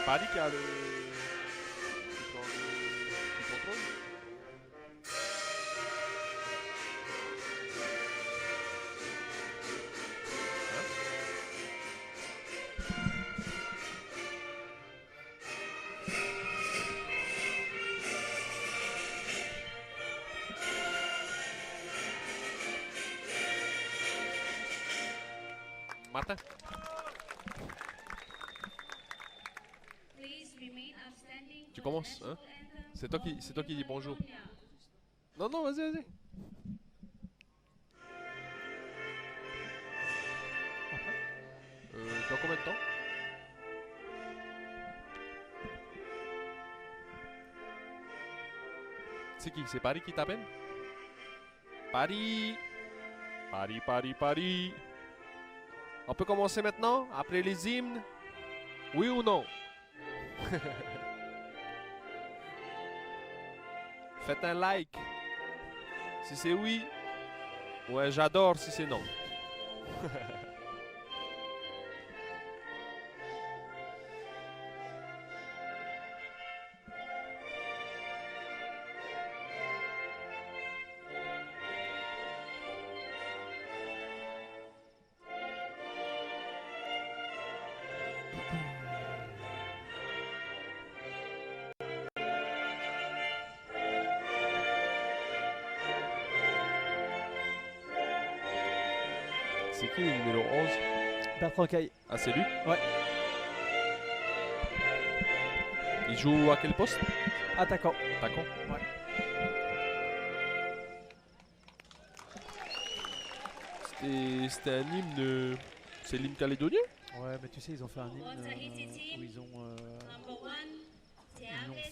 Paris qui a le contrôle. Martin. Tu commences, hein? C'est toi qui dis bonjour. Non, non, vas-y, vas-y. Dans combien de temps? C'est qui? C'est Paris qui t'appelle? Paris! Paris, Paris, Paris! On peut commencer maintenant, après les hymnes? Oui ou non? Faites un like si c'est oui, ou un j'adore si c'est non. C'est qui le numéro 11? Bertrand Caille. Ah, c'est lui? Ouais. Il joue à quel poste? Attaquant. Attaquant? Ouais. C'était un hymne... C'est l'hymne calédonien? Ouais, mais tu sais, ils ont fait un hymne où ils ont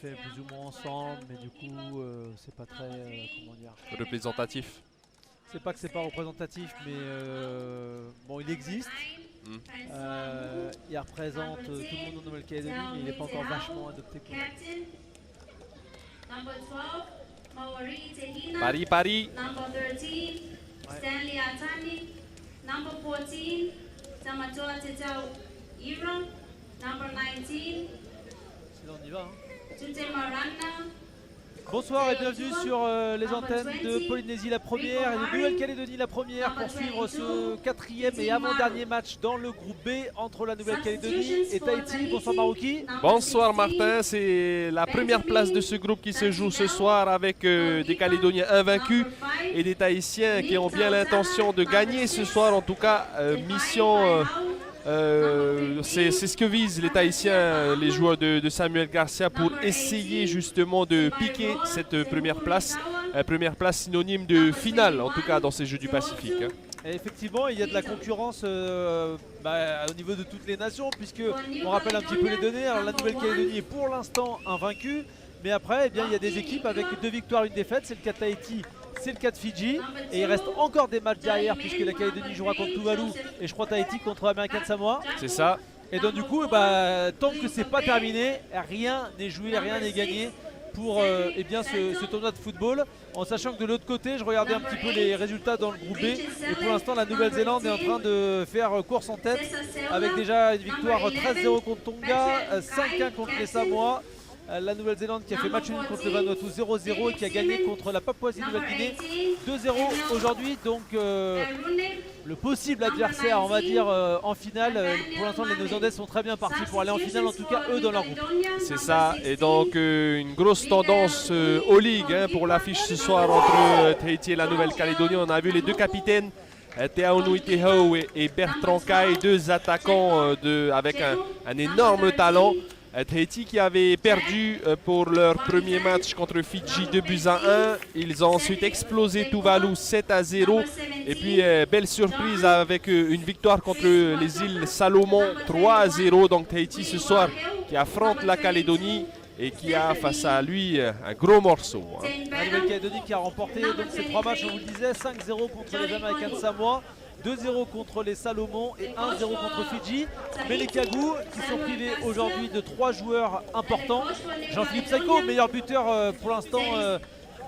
fait plus ou moins ensemble, mais du coup, c'est pas très... comment dire? Représentatif. C'est pas que c'est pas représentatif, mais bon, il existe. Il représente tout le monde en Nouvelle-Calédonie, mais il n'est pas encore vachement adopté. Paris, Paris. Stanley Atani, number 14, Tamatoa Tetao Ira, number 19, Sinon on y va. Hein. Tute Marana. Bonsoir et bienvenue sur les antennes de Polynésie la première et de Nouvelle-Calédonie la première pour suivre ce quatrième et avant-dernier match dans le groupe B entre la Nouvelle-Calédonie et Tahiti. Bonsoir Marouki. Bonsoir Martin, c'est la première place de ce groupe qui se joue ce soir avec des Calédoniens invaincus et des Tahitiens qui ont bien l'intention de gagner ce soir. En tout cas, mission... c'est ce que visent les Tahitiens, les joueurs de Samuel Garcia, pour essayer justement de piquer cette première place synonyme de finale, en tout cas dans ces Jeux du Pacifique. Hein. Et effectivement, il y a de la concurrence au niveau de toutes les nations, puisque on rappelle un petit peu les données. Alors la Nouvelle-Calédonie est pour l'instant invaincue, mais après, eh bien, il y a des équipes avec 2 victoires, 1 défaite. C'est le cas de Tahiti. C'est le cas de Fidji et il reste encore des matchs derrière puisque la Calédonie jouera contre Tuvalu et je crois Tahiti contre American Samoa. C'est ça. Et donc du coup, tant que c'est pas terminé, rien n'est joué, rien n'est gagné pour ce tournoi de football. En sachant que de l'autre côté, je regardais un petit peu les résultats dans le groupe B et pour l'instant la Nouvelle-Zélande est en train de faire course en tête avec déjà une victoire 13-0 contre Tonga, 5-1 contre les Samoa. La Nouvelle-Zélande qui a fait match nul contre le Vanuatu 0-0 et qui a gagné contre la Papouasie-Nouvelle-Guinée 2-0 aujourd'hui. Donc le possible adversaire, on va dire, en finale. Pour l'instant, les Néo-Zélandais sont très bien partis pour aller en finale, en tout cas eux dans leur groupe. C'est ça, et donc une grosse tendance aux ligues pour l'affiche ce soir entre Tahiti et la Nouvelle-Calédonie. On a vu les 2 capitaines, Teaonui Tehau et Bertrand Caille, 2 attaquants avec un énorme talent. Tahiti qui avait perdu pour leur premier match contre Fidji 2-1. Ils ont ensuite explosé Tuvalu 7-0. Et puis belle surprise avec une victoire contre les îles Salomon 3-0. Donc Tahiti ce soir qui affronte la Calédonie et qui a face à lui un gros morceau. Hein. La Nouvelle-Calédonie qui a remporté donc, ces 3 matchs, on vous le disait, 5-0 contre les Américains de Samoa. 2-0 contre les Salomon et 1-0 contre Fidji. Mais les Kagou qui sont privés aujourd'hui de 3 joueurs importants. Jean-Philippe Saiko, meilleur buteur pour l'instant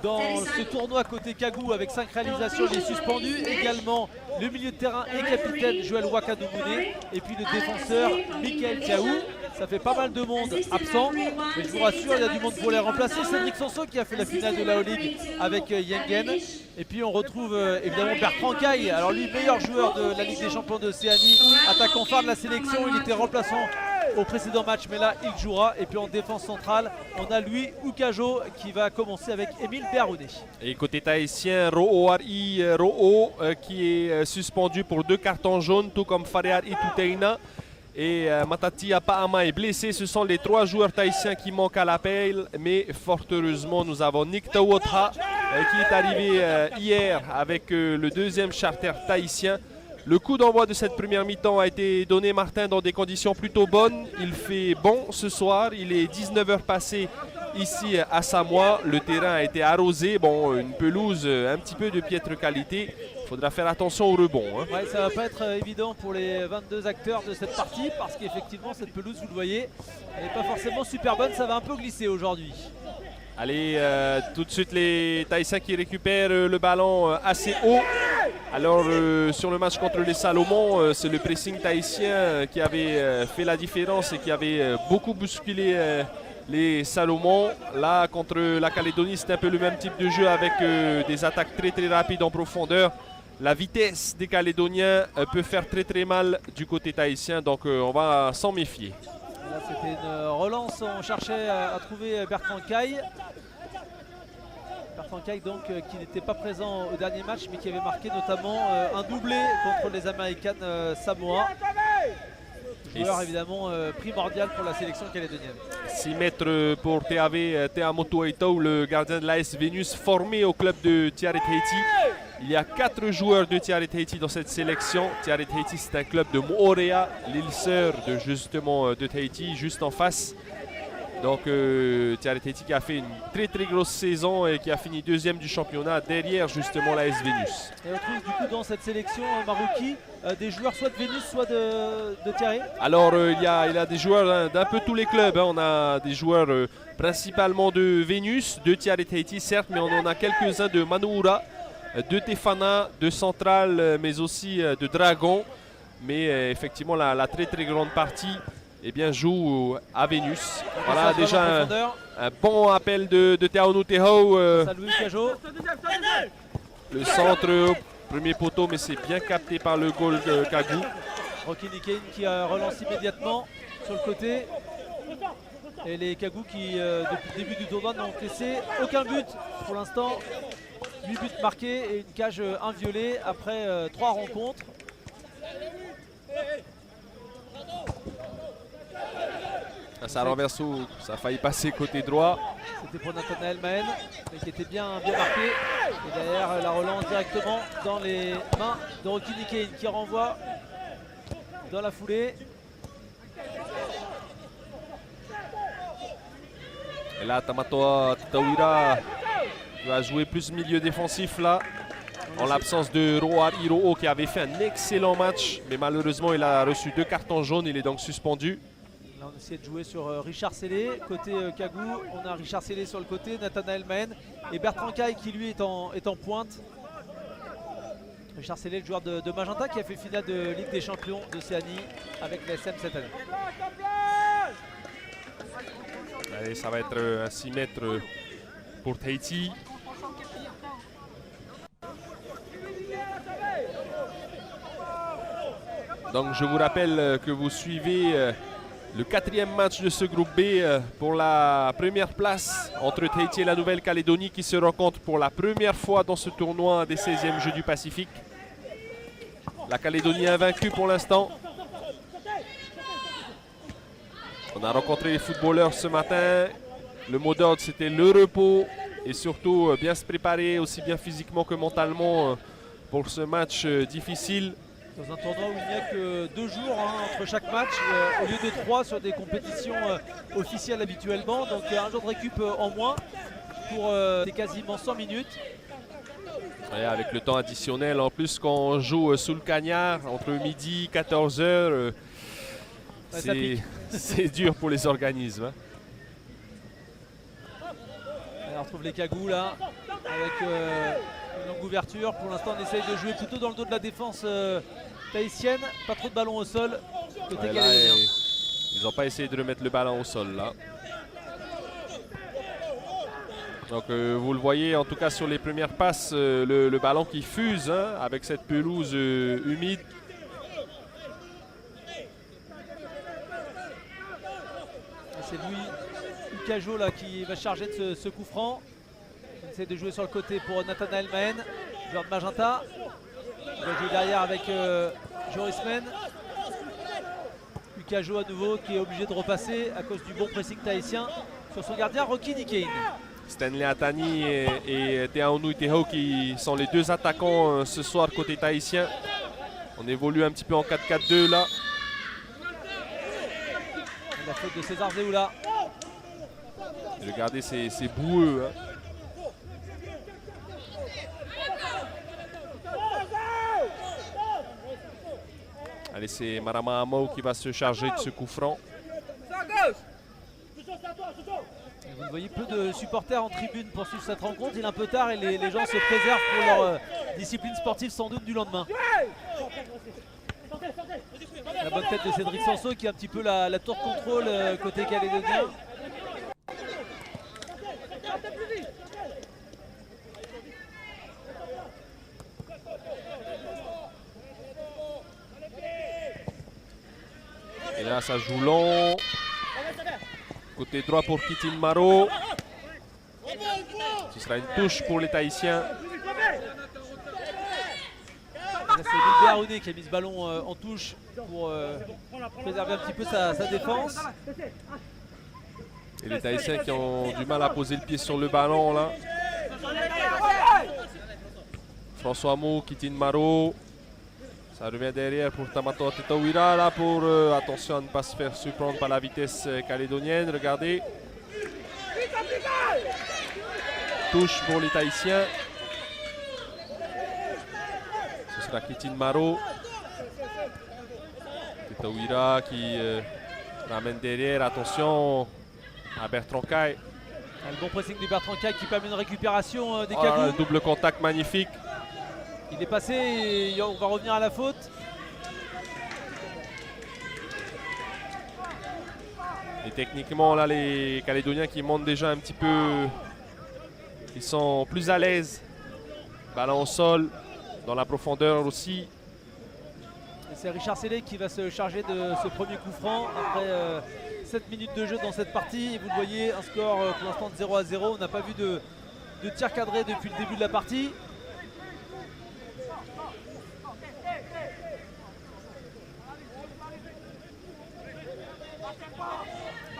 dans ce tournoi côté Kagou avec 5 réalisations, il est suspendu. Également le milieu de terrain et capitaine Joël Wakadoumoune et puis le défenseur Michael Tiaou. Ça fait pas mal de monde absent, mais je vous rassure, il y a du monde pour les remplacer. Cédric Sanson qui a fait la finale de la O-League avec Yengen. Et puis on retrouve évidemment Bertrand Caille. Alors lui, meilleur joueur de la Ligue des Champions d'Océanie, attaquant phare de la sélection. Il était remplaçant au précédent match, mais là il jouera. Et puis en défense centrale, on a Louis Oukajo qui va commencer avec Émile Berounet. Et côté tahitien, Ro'oari Ro'o qui est suspendu pour 2 cartons jaunes, tout comme Farear Ituteina. Et Matati Apahama est blessé. Ce sont les 3 joueurs tahitiens qui manquent à l'appel. Mais fort heureusement, nous avons Nick Tawotha qui est arrivé hier avec le 2e charter tahitien. Le coup d'envoi de cette première mi-temps a été donné, Martin, dans des conditions plutôt bonnes. Il fait bon ce soir. Il est 19h passé ici à Samoa. Le terrain a été arrosé. Bon, une pelouse un petit peu de piètre qualité. Il faudra faire attention au rebond. Hein. Ouais, ça va pas être évident pour les 22 acteurs de cette partie parce qu'effectivement cette pelouse, vous le voyez, elle n'est pas forcément super bonne. Ça va un peu glisser aujourd'hui. Allez, tout de suite les Tahitiens qui récupèrent le ballon assez haut. Alors sur le match contre les Salomon, c'est le pressing tahitien qui avait fait la différence et qui avait beaucoup bousculé les Salomon. Là contre la Calédonie, c'est un peu le même type de jeu avec des attaques très rapides en profondeur. La vitesse des Calédoniens peut faire très mal du côté tahitien, donc on va s'en méfier. Là c'était une relance, on cherchait à trouver Bertrand Caille. Bertrand Caille donc qui n'était pas présent au dernier match mais qui avait marqué notamment un doublé contre les Américaines Samoa. Joueur évidemment primordial pour la sélection calédonienne. 6 mètres pour Teamoto Eito, le gardien de l'AS Vénus formé au club de Tiaret Tahiti. Il y a 4 joueurs de Tiaret Tahiti dans cette sélection. Tiaret Tahiti, c'est un club de Moorea, l'île sœur de Tahiti, juste en face. Donc Tiaret Tahiti qui a fait une très grosse saison et qui a fini 2e du championnat derrière justement l'AS Vénus. Et on trouve du coup dans cette sélection Marouki des joueurs soit de Vénus soit de Tiaret. Alors il y a des joueurs d'un peu tous les clubs. Hein. On a des joueurs principalement de Vénus, de Tiaret Tahiti certes, mais on en a quelques-uns de Manuura, de Tefana, de Central, mais aussi de Dragon. Mais effectivement la très grande partie joue à Vénus. Voilà déjà un bon appel de Teaonu Teho. Le centre, premier poteau, mais c'est bien capté par le goal de Kagou. Rocky Nikain qui relance immédiatement sur le côté. Et les Kagou qui, depuis le début du tournoi, n'ont laissé aucun but pour l'instant. 8 buts marqués et une cage inviolée après 3 rencontres. Ça renverse, ça a failli passer côté droit. C'était pour Nathanael Mahen, mais qui était bien marqué. Et derrière la relance directement dans les mains de Rocky Nikain qui renvoie dans la foulée. Et là, Tamatoa Tawira va jouer plus milieu défensif là. En l'absence de Ro'oari Ro'o qui avait fait un excellent match. Mais malheureusement, il a reçu 2 cartons jaunes. Il est donc suspendu. Là, on essaie de jouer sur Richard Sellé. Côté Kagou, on a Richard Sellé sur le côté, Nathanael Mahen et Bertrand Caille qui lui est en pointe. Richard Sellé, le joueur de Magenta qui a fait finale de Ligue des Champions d'Océanie avec l'ASM cette année. Allez, ça va être un 6 mètres pour Tahiti. Donc je vous rappelle que vous suivez le 4e match de ce groupe B pour la première place entre Tahiti et la Nouvelle-Calédonie qui se rencontrent pour la première fois dans ce tournoi des 16e Jeux du Pacifique. La Calédonie est invaincue pour l'instant. On a rencontré les footballeurs ce matin. Le mot d'ordre c'était le repos et surtout bien se préparer aussi bien physiquement que mentalement pour ce match difficile. Dans un tournoi où il n'y a que 2 jours entre chaque match, au lieu de 3 sur des compétitions officielles habituellement. Donc un jour de récup en moins pour quasiment 100 minutes. Et avec le temps additionnel, en plus qu'on joue sous le cagnard entre midi et 14h, c'est dur pour les organismes. Hein. On retrouve les Kagou là, avec une longue ouverture. Pour l'instant, on essaye de jouer plutôt dans le dos de la défense tahitienne. Pas trop de ballons au sol côté calédonien. Ils n'ont pas essayé de remettre le ballon au sol là. Donc vous le voyez en tout cas sur les premières passes, le ballon qui fuse hein, avec cette pelouse humide. C'est Louis Ucajo là qui va charger de ce coup franc. Il essaie de jouer sur le côté pour Nathanael Mahen, joueur de Magenta. Il va jouer derrière avec Joris Men. Ucajo à nouveau qui est obligé de repasser à cause du bon pressing tahitien sur son gardien Rocky Nikein. Stanley Atani et Teaonu Iteho qui sont les deux attaquants ce soir côté tahitien. On évolue un petit peu en 4-4-2 là. La faute de César Zeoula. Regardez, c'est boueux. Hein. Allez, c'est Marama Amo qui va se charger de ce coup franc. Vous le voyez, peu de supporters en tribune pour suivre cette rencontre. Il est un peu tard et les gens se préservent pour leur discipline sportive sans doute du lendemain. La bonne tête de Cédric Sanso qui a un petit peu la tour de contrôle côté calédonien. Et là, ça joue long. Côté droit pour Kitin Maro. Ce sera une touche pour les Tahitiens. C'est Louis Arouné qui a mis ce ballon en touche pour préserver un petit peu sa défense. Et les Tahitiens qui ont du mal à poser le pied sur le ballon là. François Mo, Kitin Maro. Ça revient derrière pour Tamato Tetawira là pour attention à ne pas se faire surprendre par la vitesse calédonienne. Regardez. Touche pour les Tahitiens. Ce sera Kitin Maro. Tetawira qui ramène derrière. Attention à Bertrand Caille. Le bon pressing de Bertrand Caille qui permet une récupération des Cagous. Double contact magnifique. Il est passé et on va revenir à la faute. Et techniquement là les Calédoniens qui montent déjà un petit peu. Ils sont plus à l'aise. Ballon au sol, dans la profondeur aussi. C'est Richard Sellé qui va se charger de ce premier coup franc après 7 minutes de jeu dans cette partie. Et vous le voyez, un score pour l'instant de 0-0. On n'a pas vu de tir cadré depuis le début de la partie.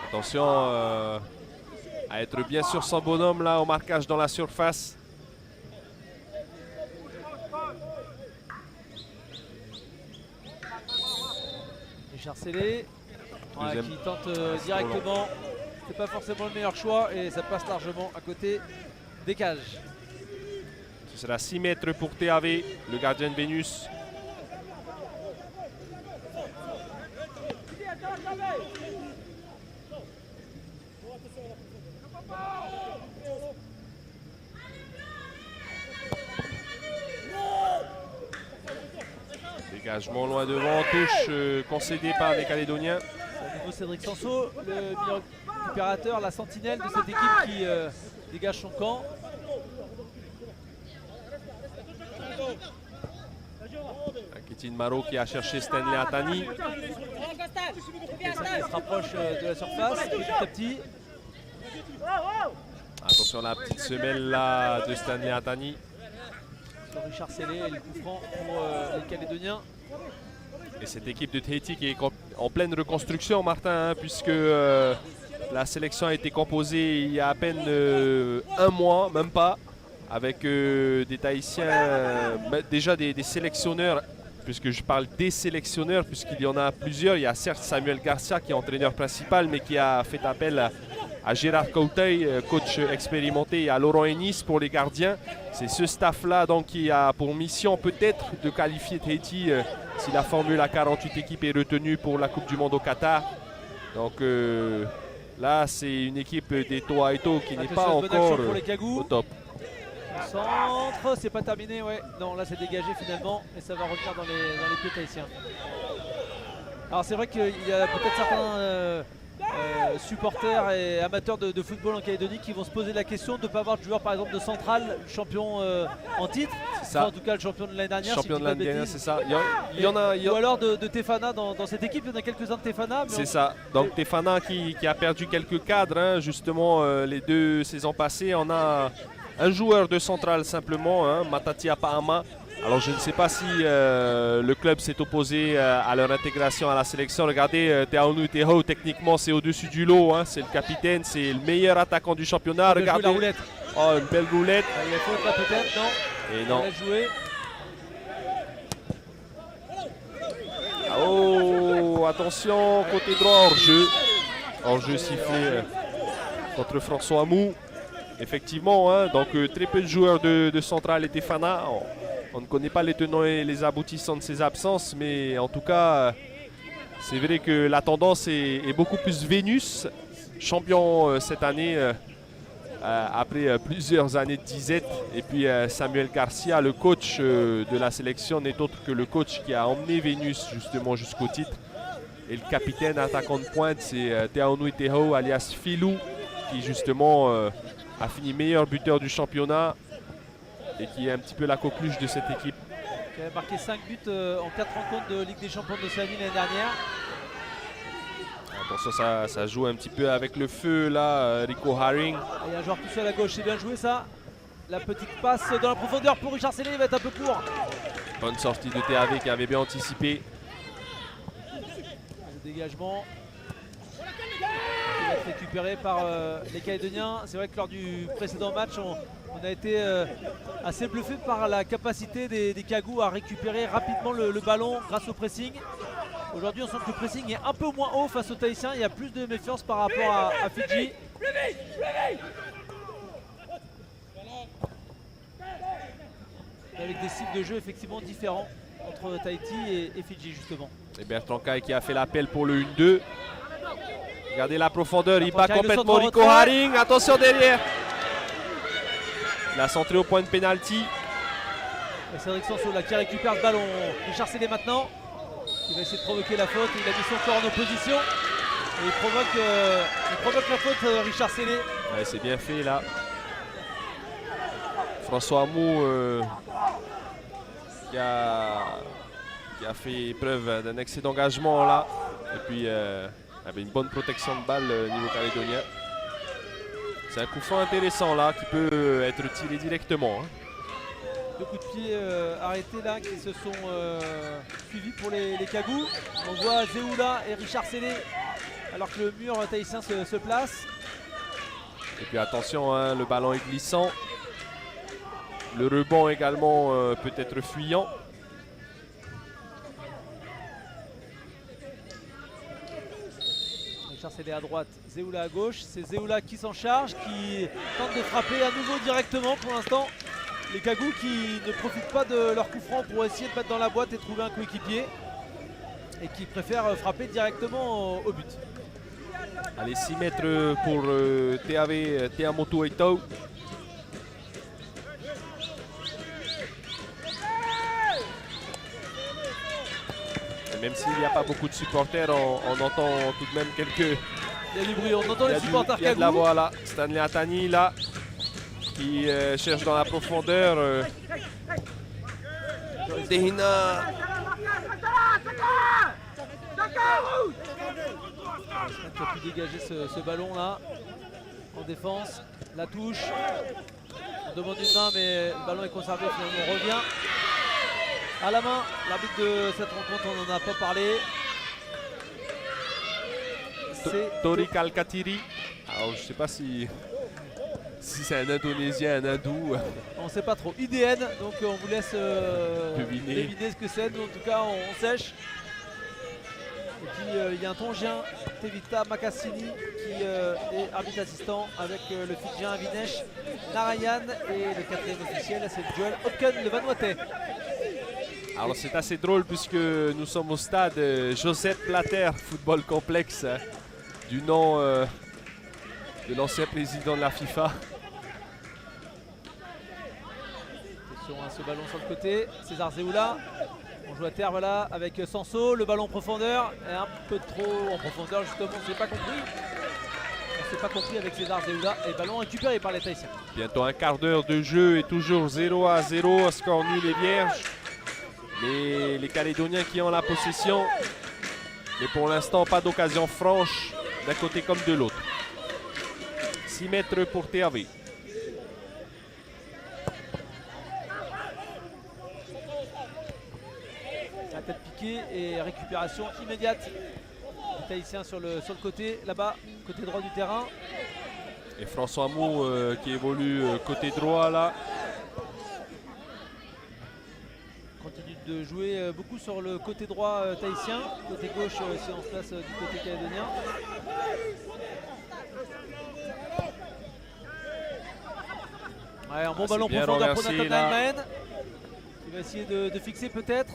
Attention à être bien sur son bonhomme là au marquage dans la surface. Richard Sellé qui tente directement. C'est pas forcément le meilleur choix et ça passe largement à côté des cages. Ce sera 6 mètres pour TAV, le gardien de Vénus. Dégagement loin devant, touche concédée par les Calédoniens. C'est à nouveau Cédric Sanso, le meilleur récupérateur, la sentinelle de cette équipe qui dégage son camp. Kitin Maro qui a cherché Stanley Atani. Il se rapproche de la surface petit à petit. Attention à la petite semelle là de Stanley Atani. Sur Richard Sellé et le coup franc pour les Calédoniens. Et cette équipe de Tahiti qui est en pleine reconstruction, Martin, hein, puisque la sélection a été composée il y a à peine un mois, même pas, avec des Tahitiens, déjà des sélectionneurs, puisque je parle des sélectionneurs, puisqu'il y en a plusieurs. Il y a certes Samuel Garcia qui est entraîneur principal, mais qui a fait appel à Gérard Coutey, coach expérimenté, et à Laurent Ennis pour les gardiens. C'est ce staff-là donc qui a pour mission peut-être de qualifier Tahiti si la formule à 48 équipes est retenue pour la Coupe du Monde au Qatar. Donc là, c'est une équipe des Toa Eto qui n'est pas encore au top. Centre, c'est pas terminé, ouais. Non, là c'est dégagé finalement et ça va revenir dans les pieds tahitiens. Alors c'est vrai qu'il y a peut-être certains supporters et amateurs de football en Calédonie qui vont se poser la question de ne pas avoir de joueur par exemple de Central, champion en titre, ça. en tout cas le champion de l'année dernière. Champion si de je dis pas l'année dernière, bêtises. c'est ça. Il y en a. Ou alors de Tefana dans cette équipe, il y en a quelques-uns de Tefana. C'est ça. Donc Tefana qui a perdu quelques cadres, hein, justement, les 2 saisons passées. On a un joueur de Central simplement, hein, Matati Apahama. Alors je ne sais pas si le club s'est opposé à leur intégration à la sélection. Regardez, Teaonu Teho, techniquement c'est au-dessus du lot, hein, c'est le capitaine, c'est le meilleur attaquant du championnat. Regardez. La roulette. Oh, une belle roulette. Il est faute là peut-être, non? Et non. Il a joué. Oh, attention, côté droit, hors-jeu. Hors-jeu sifflé contre François Mou. Effectivement, hein, donc très peu de joueurs de Central et Tefana. On ne connaît pas les tenants et les aboutissants de ces absences, mais en tout cas, c'est vrai que la tendance est beaucoup plus Vénus, champion cette année après plusieurs années de disette. Et puis Samuel Garcia, le coach de la sélection, n'est autre que le coach qui a emmené Vénus justement jusqu'au titre. Et le capitaine attaquant de pointe, c'est Teaonu Teho alias Filou, qui justement a fini meilleur buteur du championnat et qui est un petit peu la coqueluche de cette équipe. Qui avait marqué 5 buts en 4 rencontres de Ligue des Champions de l'Océanie l'année dernière. Attention, ça joue un petit peu avec le feu là, Rico Haring. Il y a un joueur tout seul à gauche, c'est bien joué ça. La petite passe dans la profondeur pour Richard Sellé, il va être un peu court. Bonne sortie de TAV qui avait bien anticipé. Le dégagement qui va être récupéré par les Calédoniens. C'est vrai que lors du précédent match, on a été assez bluffé par la capacité des Cagous à récupérer rapidement le ballon grâce au pressing. Aujourd'hui, on sent que le pressing est un peu moins haut face aux Tahitiens. Il y a plus de méfiance par rapport à Fidji. Avec des styles de jeu effectivement différents entre Tahiti et Fidji justement. Et Bertrand Caille qui a fait l'appel pour le 1-2. Regardez la profondeur, il bat Caille, le complètement centre Rico retrait. Haring. Attention derrière. Il a centré au point de pénalty. Et Cédric Sanso là qui récupère le ballon. Richard Sellé maintenant. Il va essayer de provoquer la faute. Il a mis son corps en opposition. Et il provoque la faute, Richard Sellé. Ouais, c'est bien fait là. François Hamou qui a fait preuve d'un excès d'engagement là. Et puis avait une bonne protection de balle niveau calédonien. C'est un coup franc intéressant là qui peut être tiré directement. Hein. 2 coups de pied arrêtés là qui se sont suivis pour les Cagous. On voit Zéoula et Richard Sellé alors que le mur tahitien se place. Et puis attention, hein, le ballon est glissant. Le rebond également peut être fuyant. Richard Sellé à droite, Zéoula à gauche. C'est Zéoula qui s'en charge, qui tente de frapper à nouveau directement pour l'instant. Les Cagous qui ne profitent pas de leur coup franc pour essayer de mettre dans la boîte et trouver un coéquipier. Et qui préfèrent frapper directement au but. Allez, 6 mètres pour Teamoto Eto'o. Même s'il n'y a pas beaucoup de supporters, on entend tout de même quelques... Il y a du bruit, on entend les supporters Il y a de la Cagous. voix là. Stanley Atani là, qui cherche dans la profondeur. Dehina. Qui a pu dégager ce ballon là en défense. La touche. On demande une main mais le ballon est conservé, finalement on revient. À la main, l'arbitre de cette rencontre, on n'en a pas parlé. C'est Tori Kalkatiri. Alors je sais pas si c'est un Indonésien, un Hindou. On ne sait pas trop. IDN, donc on vous laisse Deviner ce que c'est. Nous en tout cas on sèche. Et puis il y a un Tongien, Tevita Makassini, qui est arbitre assistant avec le Fidjien Vinesh Narayan. Et le 4e officiel, c'est Joel Hopken, le Vanuatais. Alors c'est assez drôle puisque nous sommes au stade Joseph Platter Football Complexe, hein, du nom de l'ancien président de la FIFA. Attention à ce ballon sur le côté, César Zéoula. On joue à terre, voilà, avec Sanso, le ballon en profondeur, et un peu trop en profondeur justement, on ne s'est pas compris. On s'est pas compris avec César Zeoula, et ballon récupéré par les Tahitiens. Bientôt un quart d'heure de jeu et toujours 0-0, score nul et vierge. Les Calédoniens qui ont la possession, mais pour l'instant pas d'occasion franche d'un côté comme de l'autre. 6 mètres pour TAV. La tête piquée et récupération immédiate. Les Tahitiens sur le côté, là-bas, côté droit du terrain. Et François Mou qui évolue côté droit là. Continue de jouer beaucoup sur le côté droit tahitien. Côté gauche, si on se place du côté calédonien. Ouais, un bon ballon profondeur pour Nathanael Mahen. Il va essayer de fixer peut-être.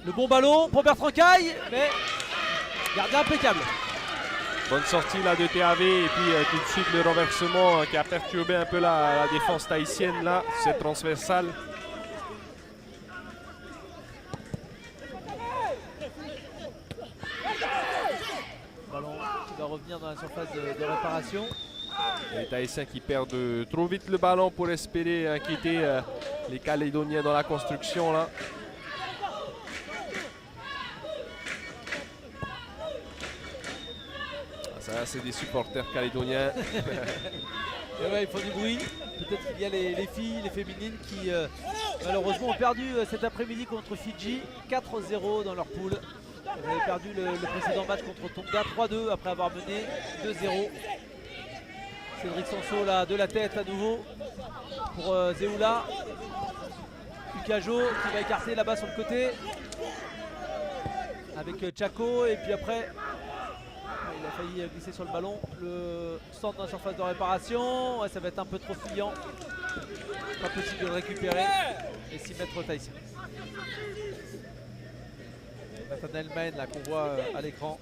Le bon ballon pour Bertrand Caille, mais gardien impeccable. Bonne sortie là de TAV et puis tout de suite le renversement qui a perturbé un peu la défense tahitienne là, cette transversale. Ballon qui va revenir dans la surface de réparation. Et les Tahitiens qui perdent trop vite le ballon pour espérer inquiéter les Calédoniens dans la construction là. Ça c'est des supporters calédoniens. Et ouais, il faut du bruit. Peut-être qu'il y a les filles, les féminines qui malheureusement ont perdu cet après-midi contre Fidji 4-0 dans leur poule. Elles avaient perdu le précédent match contre Tonga 3-2 après avoir mené 2-0. Cédric Sanso là de la tête à nouveau pour Zeoula. Ukajo qui va écarter là-bas sur le côté avec Chako et puis après il a failli glisser sur le ballon. Le centre dans la surface de réparation, ouais, ça va être un peu trop fuyant. Pas possible de le récupérer et 6 mètres tahitien. Nathanael Mahen là qu'on voit à l'écran.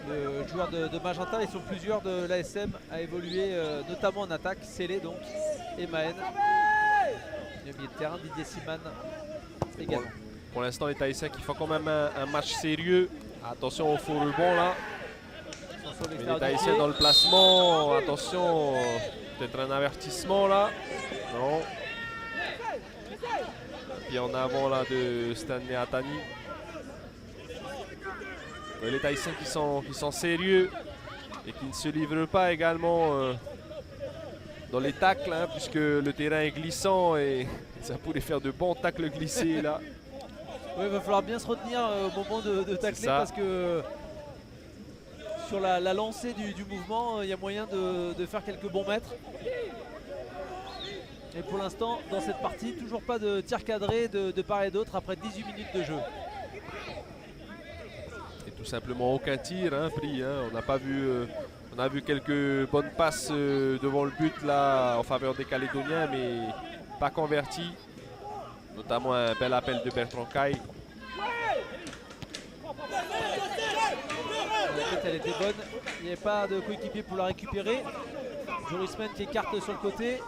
Le joueur de Magenta, ils sont plusieurs de l'ASM à évoluer notamment en attaque, Célé donc et Mahen. Le milieu de terrain, Didier Siman également. Pour l'instant les Tahitiens qui font quand même un match sérieux. Attention au faux rebond là. Mais les Tahitiens dans le placement, attention, peut-être un avertissement là. Non. Puis en avant là de Stanley Atani. Les Tahitiens qui sont sérieux et qui ne se livrent pas également dans les tacles, hein, puisque le terrain est glissant et ça pourrait faire de bons tacles glissés là. Oui, il va falloir bien se retenir au moment de tacler parce que sur la lancée du mouvement, il y a moyen de faire quelques bons mètres. Et pour l'instant, dans cette partie, toujours pas de tir cadré de part et d'autre après 18 minutes de jeu. Tout simplement aucun tir pris. On n'a pas vu, on a vu quelques bonnes passes devant le but là en faveur des Calédoniens, mais pas converti. Notamment un bel appel de Bertrand Caille. La tête elle était bonne, il n'y avait pas de coéquipier pour la récupérer. Joris Men qui écarte sur le côté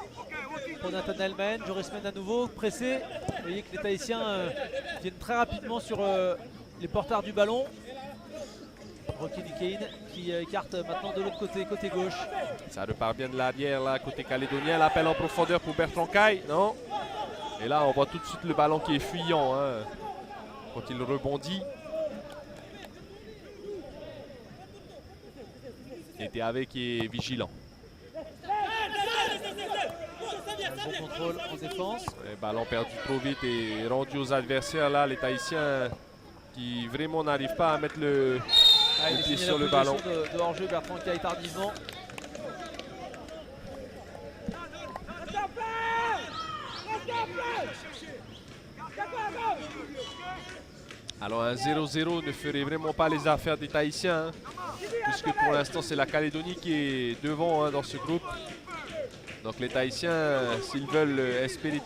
pour Nathanael Mahen. Joris Men à nouveau pressé. Vous voyez que les Tahitiens viennent très rapidement sur les porteurs du ballon. Rocky Duquesne qui écarte maintenant de l'autre côté, côté gauche. Ça repart bien de l'arrière là, côté calédonien. L'appel en profondeur pour Bertrand Caille, non? Et là on voit tout de suite le ballon qui est fuyant quand il rebondit. Et TAV qui est vigilant. Un bon contrôle en défense. Le ballon perdu trop vite et rendu aux adversaires là, les Tahitiens qui vraiment n'arrivent pas à mettre le pied sur le ballon. De hors-jeu, Bertrand Caille tardivement. Alors un 0-0 ne ferait vraiment pas les affaires des Tahitiens, puisque pour l'instant c'est la Calédonie qui est devant dans ce groupe. Donc les Tahitiens, s'ils veulent espérer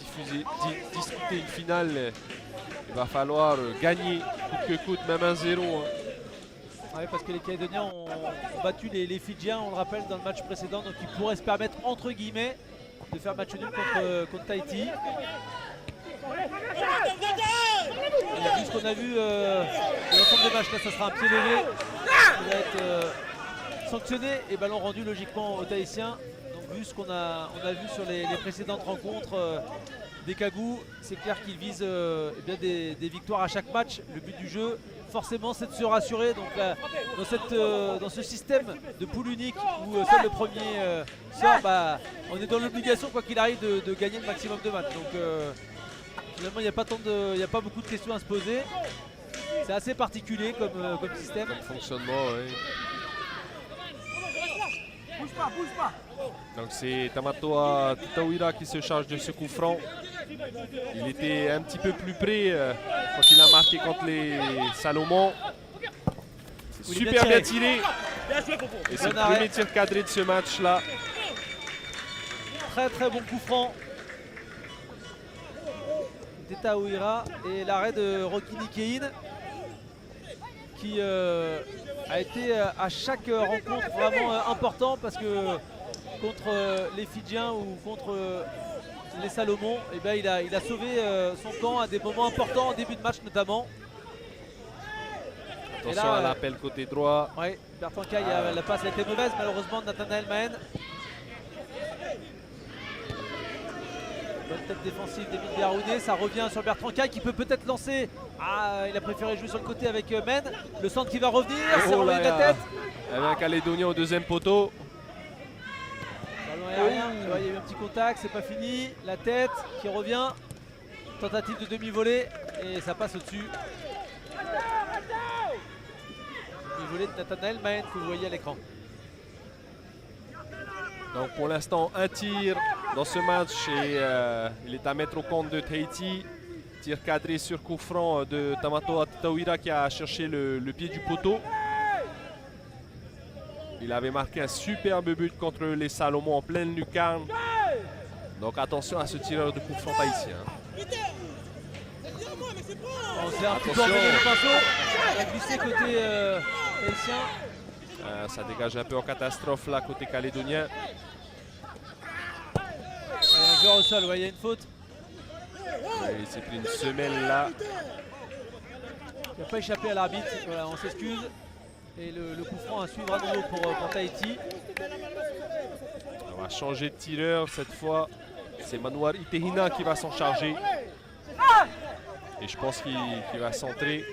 disputer une finale, il va falloir gagner coûte que coûte, même un 0. Oui, parce que les Calédoniens ont battu les Fidjiens, on le rappelle, dans le match précédent. Donc ils pourraient se permettre, entre guillemets, de faire match nul contre Tahiti. Et vu ce qu'on a vu de l'ensemble des matchs, là ça sera un pied levé qui va être sanctionné et ballon rendu logiquement aux Tahitiens. Donc vu ce qu'on a vu sur les précédentes rencontres des Kagou, c'est clair qu'ils visent eh bien des victoires à chaque match. Le but du jeu, forcément, c'est de se rassurer. Donc là, dans ce système de poule unique où seul le premier sort, bah, on est dans l'obligation, quoi qu'il arrive, de gagner le maximum de matchs. Donc finalement, il n'y a pas beaucoup de questions à se poser. C'est assez particulier comme système. Comme fonctionnement, oui. Bouge pas. Donc c'est Tamatoa Titauira qui se charge de ce coup franc. Il était un petit peu plus près quand il a marqué contre les Salomon. C'est Il est super bien tiré. tiré. Et c'est le Bon arrêt. premier tir cadré de ce match-là. Très très bon coup franc d'Etaouira et l'arrêt de Rocky Nikein qui a été à chaque rencontre vraiment important parce que contre les Fidjiens ou contre les Salomon, eh ben, il a sauvé son camp à des moments importants en début de match notamment. Attention à l'appel côté droit. Ouais, Bertrand Caille, la passe a été mauvaise malheureusement de Nathanaël Mahen. Bonne tête défensive d'Emile Béarouné, ça revient sur Bertrand Caille qui peut peut-être lancer. Ah, il a préféré jouer sur le côté avec Men. Le centre qui va revenir, c'est Oh revenu de là la tête. Il y avait un Calédonien au deuxième poteau. Ballon aérien, tu vois, il y a eu un petit contact, c'est pas fini. La tête qui revient. Tentative de demi-volée et ça passe au-dessus. Demi-volée de Nathanaël Mahen que vous voyez à l'écran. Donc pour l'instant, un tir dans ce match et il est à mettre au compte de Tahiti. Tir cadré sur coup franc de Tamatoa Titauira qui a cherché le pied du poteau. Il avait marqué un superbe but contre les Salomon en pleine lucarne. Donc attention à ce tireur de coup franc tahitien. On s'est un petit peu emmêlé le pinceau. Il a glissé côté tahitien. Ça dégage un peu en catastrophe là côté calédonien. Il y a un joueur au sol, ouais, il y a une faute. Et il s'est pris une semelle là. Il n'a pas échappé à l'arbitre, voilà, on s'excuse. Et le coup franc à suivre à nouveau pour Tahiti. On va changer de tireur cette fois. C'est Manouar Itehina qui va s'en charger. Et je pense qu'il va centrer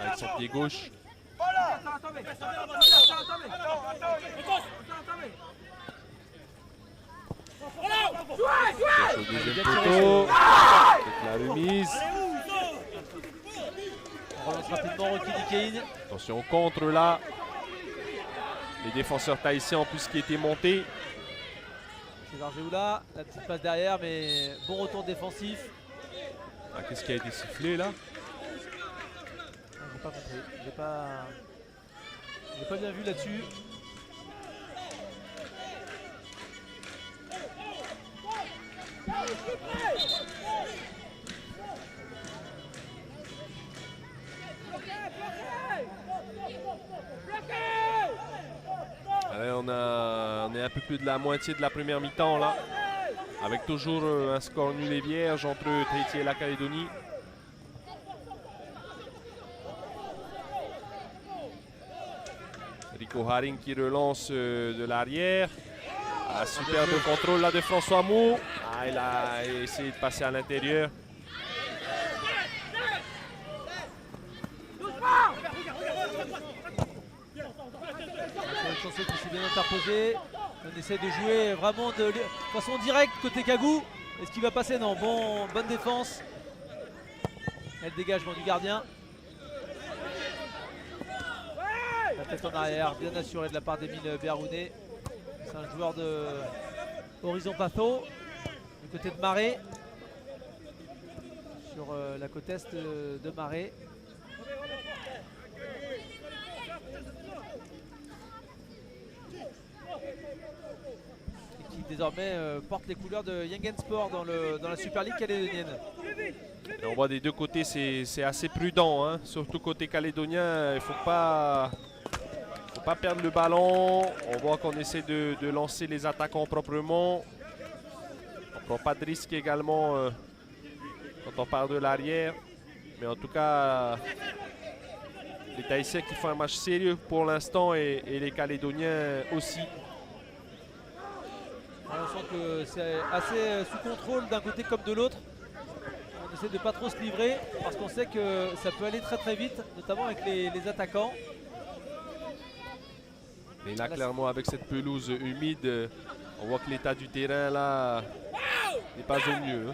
avec son pied gauche. Cherche au deuxième poteau. Avec la remise. On relance rapidement Rocky Nikein. Attention au contre là. Les défenseurs tahitiens en plus qui étaient montés. César Géoula, la petite passe derrière, mais bon retour défensif. Ah, qu'est-ce qui a été sifflé là? J'ai pas compris, j'ai pas bien vu là-dessus. Allez, on est un peu plus de la moitié de la première mi-temps là. Avec toujours un score nul et vierge entre Tahiti et la Calédonie. Rico Haring qui relance de l'arrière. Ah, super de contrôle là de François Mou. Ah, il a essayé de passer à l'intérieur. Chanceux qui s'est bien interposé. On essaie de jouer vraiment de façon directe côté Kagou. Est-ce qu'il va passer? Non, bonne défense. Et le dégagement du gardien. La tête en arrière, bien assurée de la part d'Emile Béarouné. C'est un joueur de Horizon Patho, du côté de Marais. Sur la côte est de Marais. Et qui désormais porte les couleurs de Yangen Sport dans la Super League calédonienne. Et on voit des deux côtés, c'est assez prudent, hein. Surtout côté calédonien, il ne faut pas perdre le ballon. On voit qu'on essaie de lancer les attaquants proprement. On ne prend pas de risque également quand on parle de l'arrière. Mais en tout cas, les Tahitiens qui font un match sérieux pour l'instant et les Calédoniens aussi. On sent que c'est assez sous contrôle d'un côté comme de l'autre. On essaie de pas trop se livrer parce qu'on sait que ça peut aller très très vite, notamment avec les attaquants. Et là, clairement, avec cette pelouse humide, on voit que l'état du terrain là n'est pas au mieux.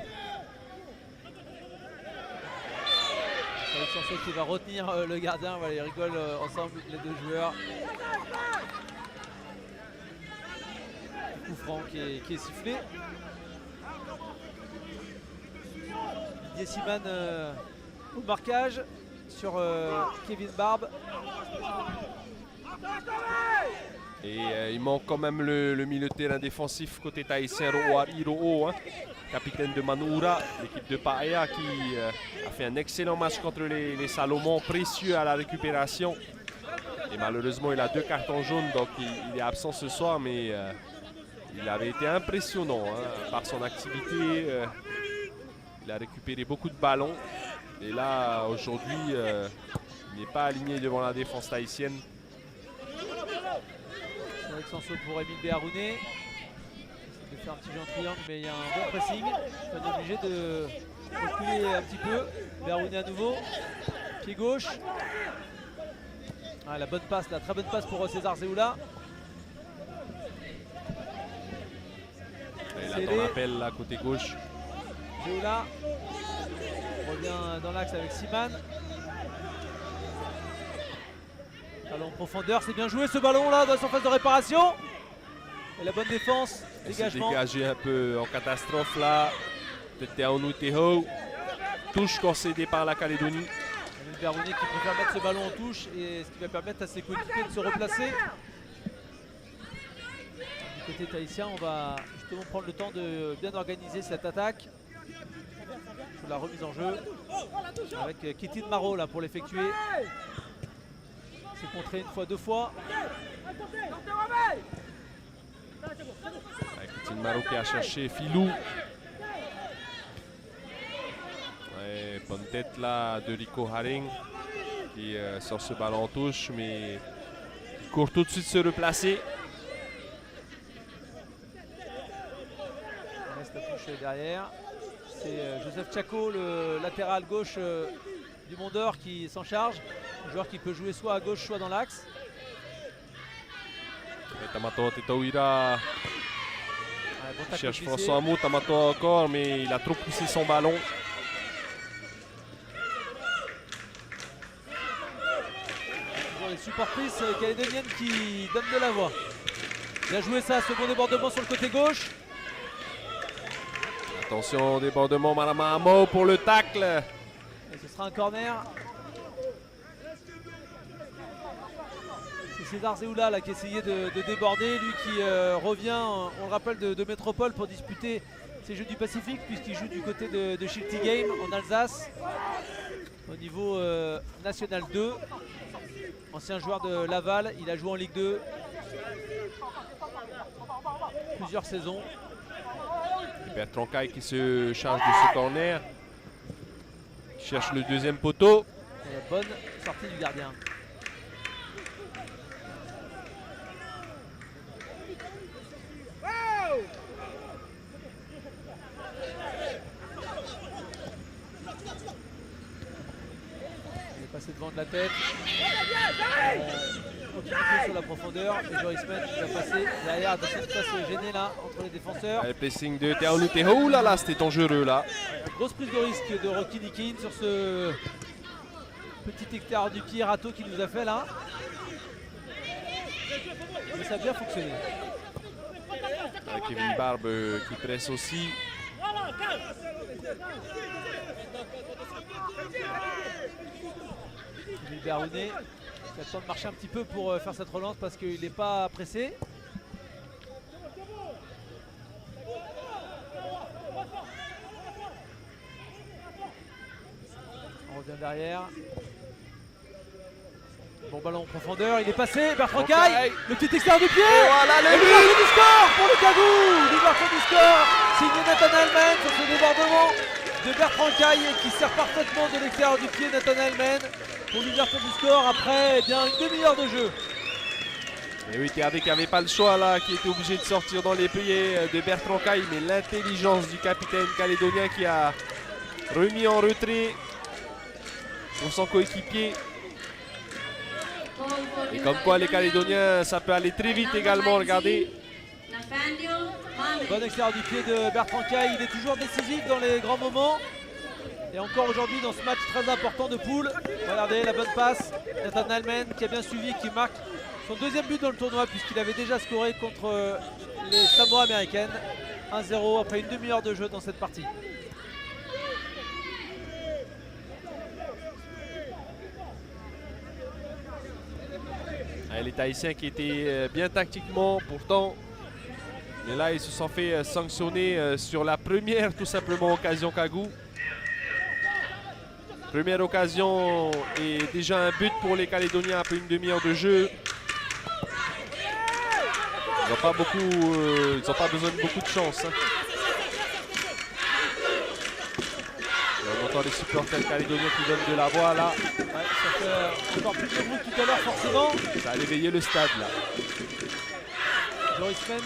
Avec Sansé qui va retenir le gardien. Voilà, ils rigolent ensemble les deux joueurs. Coup franc qui est sifflé. Didier Siman au marquage sur Kevin Barbe. Et il manque quand même le milieu de terrain défensif côté tahitien, Roar Iro'o, hein, capitaine de Manoura, l'équipe de Paea qui a fait un excellent match contre les Salomon, précieux à la récupération. Et malheureusement, il a 2 cartons jaunes, donc il est absent ce soir, mais il avait été impressionnant hein, par son activité. Il a récupéré beaucoup de ballons. Et là, aujourd'hui, il n'est pas aligné devant la défense tahitienne. Avec Sanso pour Emile Béharouné. Il de faire un petit jeu en triangle, mais il y a un bon pressing. On est obligé de reculer un petit peu. Béharouné à nouveau. Pied gauche. Ah, la bonne passe, la très bonne passe pour César Zeoula. Il attend l'appel là côté gauche. Zeoula revient dans l'axe avec Siman. Ballon en profondeur, c'est bien joué ce ballon là dans la surface de réparation. Et la bonne défense, dégagement. Dégagé un peu en catastrophe là. C'était en Teho. Touche concédée par la Calédonie. Emile Béharouné qui préfère mettre ce ballon en touche et ce qui va permettre à ses coéquipiers de se replacer. Du côté tahitien, on va justement prendre le temps de bien organiser cette attaque. Sur la remise en jeu. Avec Kitin Maro là pour l'effectuer. C'est contré une fois, 2 fois. Kitin Maro qui a cherché Filou. Ouais, bonne tête là de Rico Haring qui sort ce ballon en touche, mais il court tout de suite se replacer. On reste la touche derrière. C'est Joseph Tchako, le latéral gauche du Mont d'Or qui s'en charge. Un joueur qui peut jouer soit à gauche, soit dans l'axe. Tamato Tetoira Bon cherche François Hamou, Tamato encore, mais il a trop poussé son ballon. Les supportrices calédoniennes qui donnent de la voix. Bien joué ça, second débordement sur le côté gauche. Attention, débordement Marama Amo pour le tacle. Et ce sera un corner. C'est César Zeoula là, qui essayait de déborder, lui qui revient, on le rappelle, de Métropole pour disputer ces Jeux du Pacifique, puisqu'il joue du côté de Shilty Game en Alsace, au niveau National 2. Ancien joueur de Laval, il a joué en Ligue 2 plusieurs saisons. Et Bertrand Caille qui se charge de ce corner. Il cherche le deuxième poteau. Et la bonne sortie du gardien. Il est passé devant de la tête. Continue sur la profondeur. Et Joris Mann qui va passer derrière. Attention, il se passe gêné là entre les défenseurs. Le pressing de Teaonu Teho. Là là, c'était dangereux là. Grosse prise de risque de Rocky Nikin sur ce petit hectare du pied râteau qu'il nous a fait là. Mais ça a bien fonctionné. Avec Kevin Barbe qui presse aussi. Emile Béharouné qui attend de marcher un petit peu pour faire cette relance parce qu'il n'est pas pressé. On revient derrière. Bon ballon en profondeur, il est passé, Bertrand Caille, le petit extérieur du pied. Voilà le but du score pour le Cagou. L'ouverture du score, signé Nathan Allman sur ce débordement de Bertrand Caille qui sert parfaitement de l'extérieur du pied Nathanael Menn pour l'ouverture du score après bien une demi-heure de jeu. Et oui, Théadé qui n'avait pas le choix là, qui était obligé de sortir dans les pieds de Bertrand Caille, mais l'intelligence du capitaine calédonien qui a remis en retrait pour son coéquipier. Et comme quoi les Calédoniens, ça peut aller très vite également, regardez. Bon extérieur du pied de Bertrand Caille, il est toujours décisif dans les grands moments. Et encore aujourd'hui dans ce match très important de poule. Regardez la bonne passe, Nathanael Menn qui a bien suivi, qui marque son deuxième but dans le tournoi puisqu'il avait déjà scoré contre les Samoa américaines. 1-0 après une demi-heure de jeu dans cette partie. Les Tahitiens qui étaient bien tactiquement pourtant. Mais là ils se sont fait sanctionner sur la première tout simplement occasion Kagou. Première occasion et déjà un but pour les Calédoniens après une demi-heure de jeu. Ils n'ont pas besoin de beaucoup de chance. Hein. On entend les supporters calédoniens qui donnent de la voix là. Ouais, ça fait encore plus de bruit tout à l'heure forcément. Ça a éveillé le stade là. Joris Menn.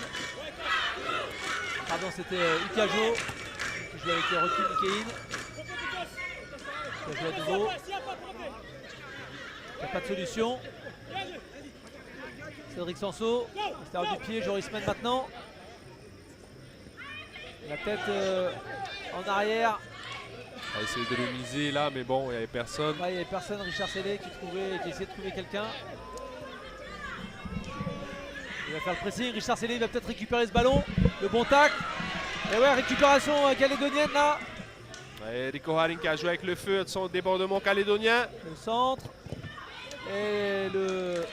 Pardon, c'était Ikajo qui joue avec Rocky Mikein. Il joue à nouveau. Il n'y a pas de solution. Cédric Sanso, extérieur du pied, Joris Menn maintenant. La tête en arrière. On va essayer de remiser là, mais bon, il n'y avait personne. Ouais, il n'y avait personne, Richard Sellé qui essayait de trouver quelqu'un. Il va faire le pressing, Richard Sellé va peut-être récupérer ce ballon. Le bon tacle. Et ouais, récupération calédonienne là. Ouais, Rico Haring qui a joué avec le feu de son débordement calédonien. Le centre. Et le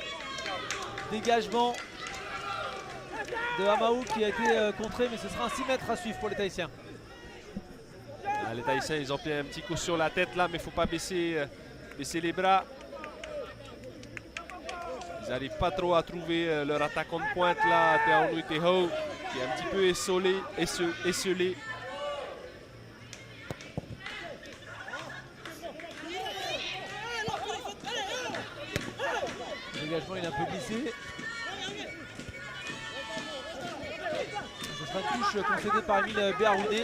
dégagement de Amaou qui a été contré, mais ce sera un 6 mètres à suivre pour les Tahitiens. Les Tahitiens, ils ont pris un petit coup sur la tête là, mais il ne faut pas baisser les bras. Ils n'arrivent pas trop à trouver leur attaquant de pointe là, Te Aonui Teho, qui est un petit peu esselé. Le dégagement il est un peu glissé. Ce sera une touche concédée par Emile Béharouné.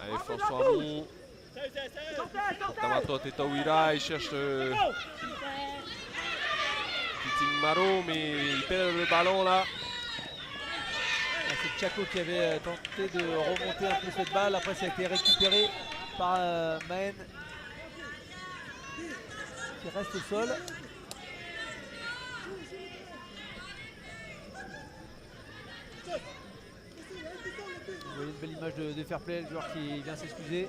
Allez, François Hamon. Tamato Tetawira, il cherche Kiting Maro, mais il perd le ballon là. C'est Tchako qui avait tenté de remonter un peu cette balle. Après, ça a été récupéré par Menn qui reste au sol. Vous voyez une belle image de fair play, le joueur qui vient s'excuser.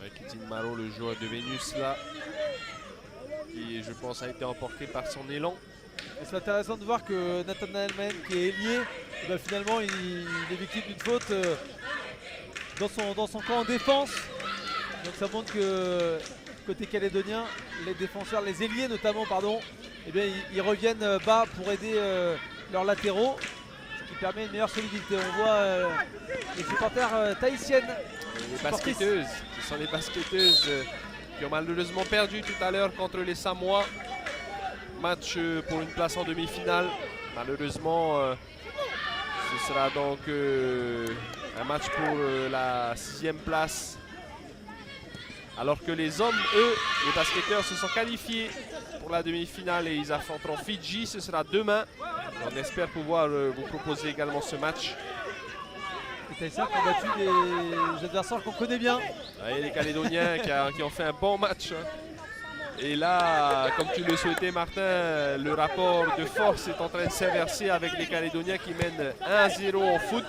Ouais, Kiting Maro, le joueur de Vénus là, qui je pense a été emporté par son élan. C'est intéressant de voir que Nathanael Menn, qui est ailier, finalement il est victime d'une faute dans son camp en défense. Donc ça montre que côté calédonien, les défenseurs, les ailiers notamment, pardon, eh bien, ils reviennent bas pour aider leurs latéraux, ce qui permet une meilleure solidité. On voit les supporters tahitiennes. Les basketteuses, ce sont les basketteuses qui ont malheureusement perdu tout à l'heure contre les Samoa. Match pour une place en demi-finale. Malheureusement, ce sera donc un match pour la 6e place. Alors que les hommes, eux, les basketteurs se sont qualifiés pour la demi-finale et ils affronteront Fidji. Ce sera demain. On espère pouvoir vous proposer également ce match. Les Tahitiens qui ont battu des adversaires qu'on connaît bien. Ouais, les Calédoniens qui ont fait un bon match. Et là, comme tu le souhaitais Martin, le rapport de force est en train de s'inverser avec les Calédoniens qui mènent 1-0 en foot.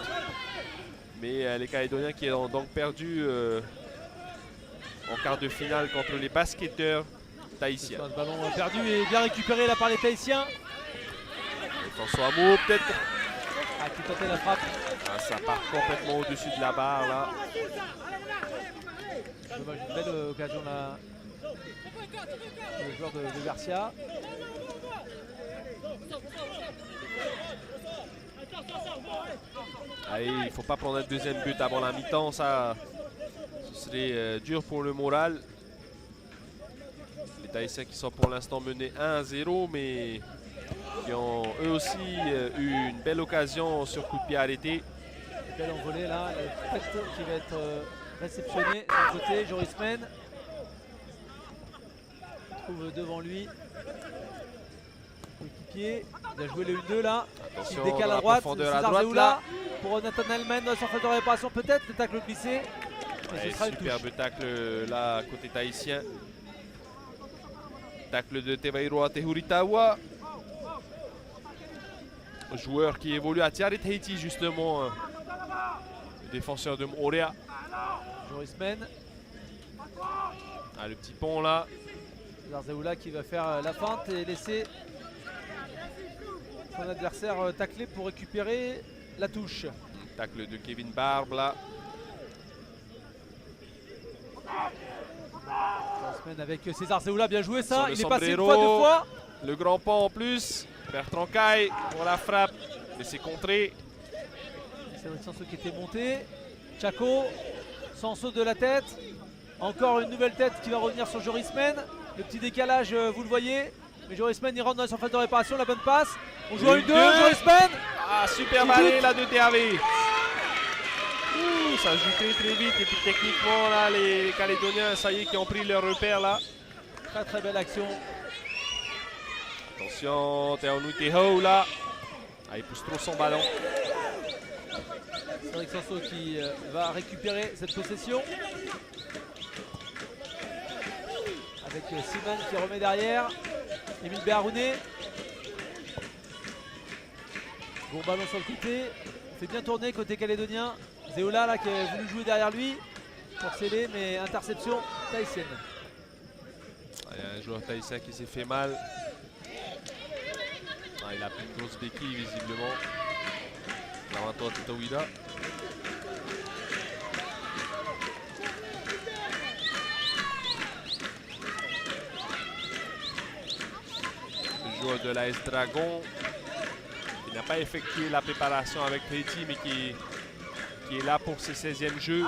Mais les Calédoniens qui ont donc perdu en quart de finale contre les basketteurs tahitiens. Le ballon perdu et bien récupéré là par les Tahitiens. Et François Hamon peut-être. Ah, qui tentait la frappe. Ah, ça part complètement au-dessus de la barre là. Dommage, une belle occasion là. Le joueur de Garcia. Ah, il ne faut pas prendre un deuxième but avant la mi-temps, ça ce serait dur pour le moral. Les Tahitiens qui sont pour l'instant menés 1-0, mais qui ont eux aussi eu une belle occasion sur coup de pied arrêté. Belle envolée là, la tête qui va être réceptionnée d'un côté, Joris Men trouve devant lui l'équipier, il a joué le 1-2 là, Attention, il décale dans à la droite, profondeur à César droite, Zeoula là. pour Nathanael Men sans faute de réparation peut-être, le tacle glissé, mais Ouais, ce sera une touche. superbe tacle là côté tahitien. Tacle de Tevairoa Tehuritawa. Joueur qui évolue à Tiare Tahiti justement. Le défenseur de Morea. Joris Men, Ah, le petit pont là. César Zeoula qui va faire la feinte et laisser son adversaire tacler pour récupérer la touche. Tacle de Kevin Barbe là. Joris Men avec César Zeoula, bien joué Sur ça, le il est passé une sombrero. fois, deux fois. Le grand pont en plus. Bertrand Caille pour la frappe. Mais c'est contré. Cédric Sanso qui était monté. Chaco, Sanso de la tête. Encore une nouvelle tête qui va revenir sur Joris Men. Le petit décalage, vous le voyez. Mais Joris Men il rentre dans la surface de réparation, la bonne passe. On joue à une 2, Joris Men. Ah, super balai là de TAV. Ça joue très très vite. Et puis techniquement là, les Calédoniens, ça y est, qui ont pris leur repère là. Très très belle action. Attention, Teonu Teho là. Ah, il pousse trop son ballon. Cédric Sanso qui va récupérer cette possession. Avec Simon qui remet derrière. Émile Béharouné. Bon ballon sur le côté. Fait bien tourner côté calédonien. Zeoula là qui a voulu jouer derrière lui pour sceller, mais interception tahitienne. Il y a un joueur tahitien qui s'est fait mal. Ah, il a pris une grosse béquille visiblement. Lavantoa Titawida. Le joueur de l'AS Dragon qui n'a pas effectué la préparation avec Tahiti mais qui est là pour ses 16e jeux.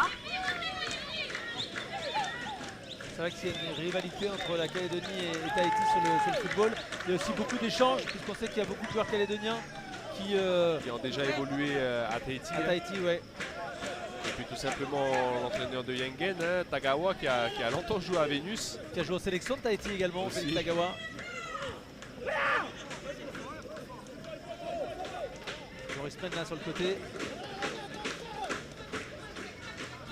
C'est vrai qu'il y a une rivalité entre la Calédonie et Tahiti sur le football. Il y a aussi beaucoup d'échanges, puisqu'on sait qu'il y a beaucoup de joueurs calédoniens qui ont déjà évolué à Tahiti. À Tahiti, ouais. Et puis tout simplement l'entraîneur de Yengen, hein, Tagawa, qui a longtemps joué à Vénus. Qui a joué en sélection de Tahiti également, Aussi. Félix Tagawa. Joris Men là sur le côté.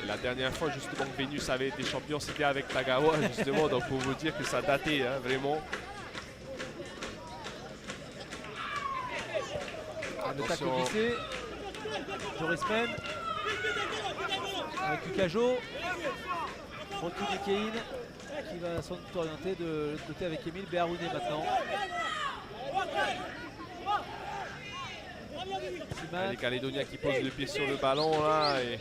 Et la dernière fois justement que Vénus avait été champion, c'était avec Tagawa justement, donc pour vous dire que ça datait hein, vraiment. Le tacle Attention. glissé. Joris Men. Avec Ukajo. Retour Kein qui va s'orienter de l'autre côté avec Émile Béharouné maintenant. Les Calédoniens qui posent le pied sur le ballon là et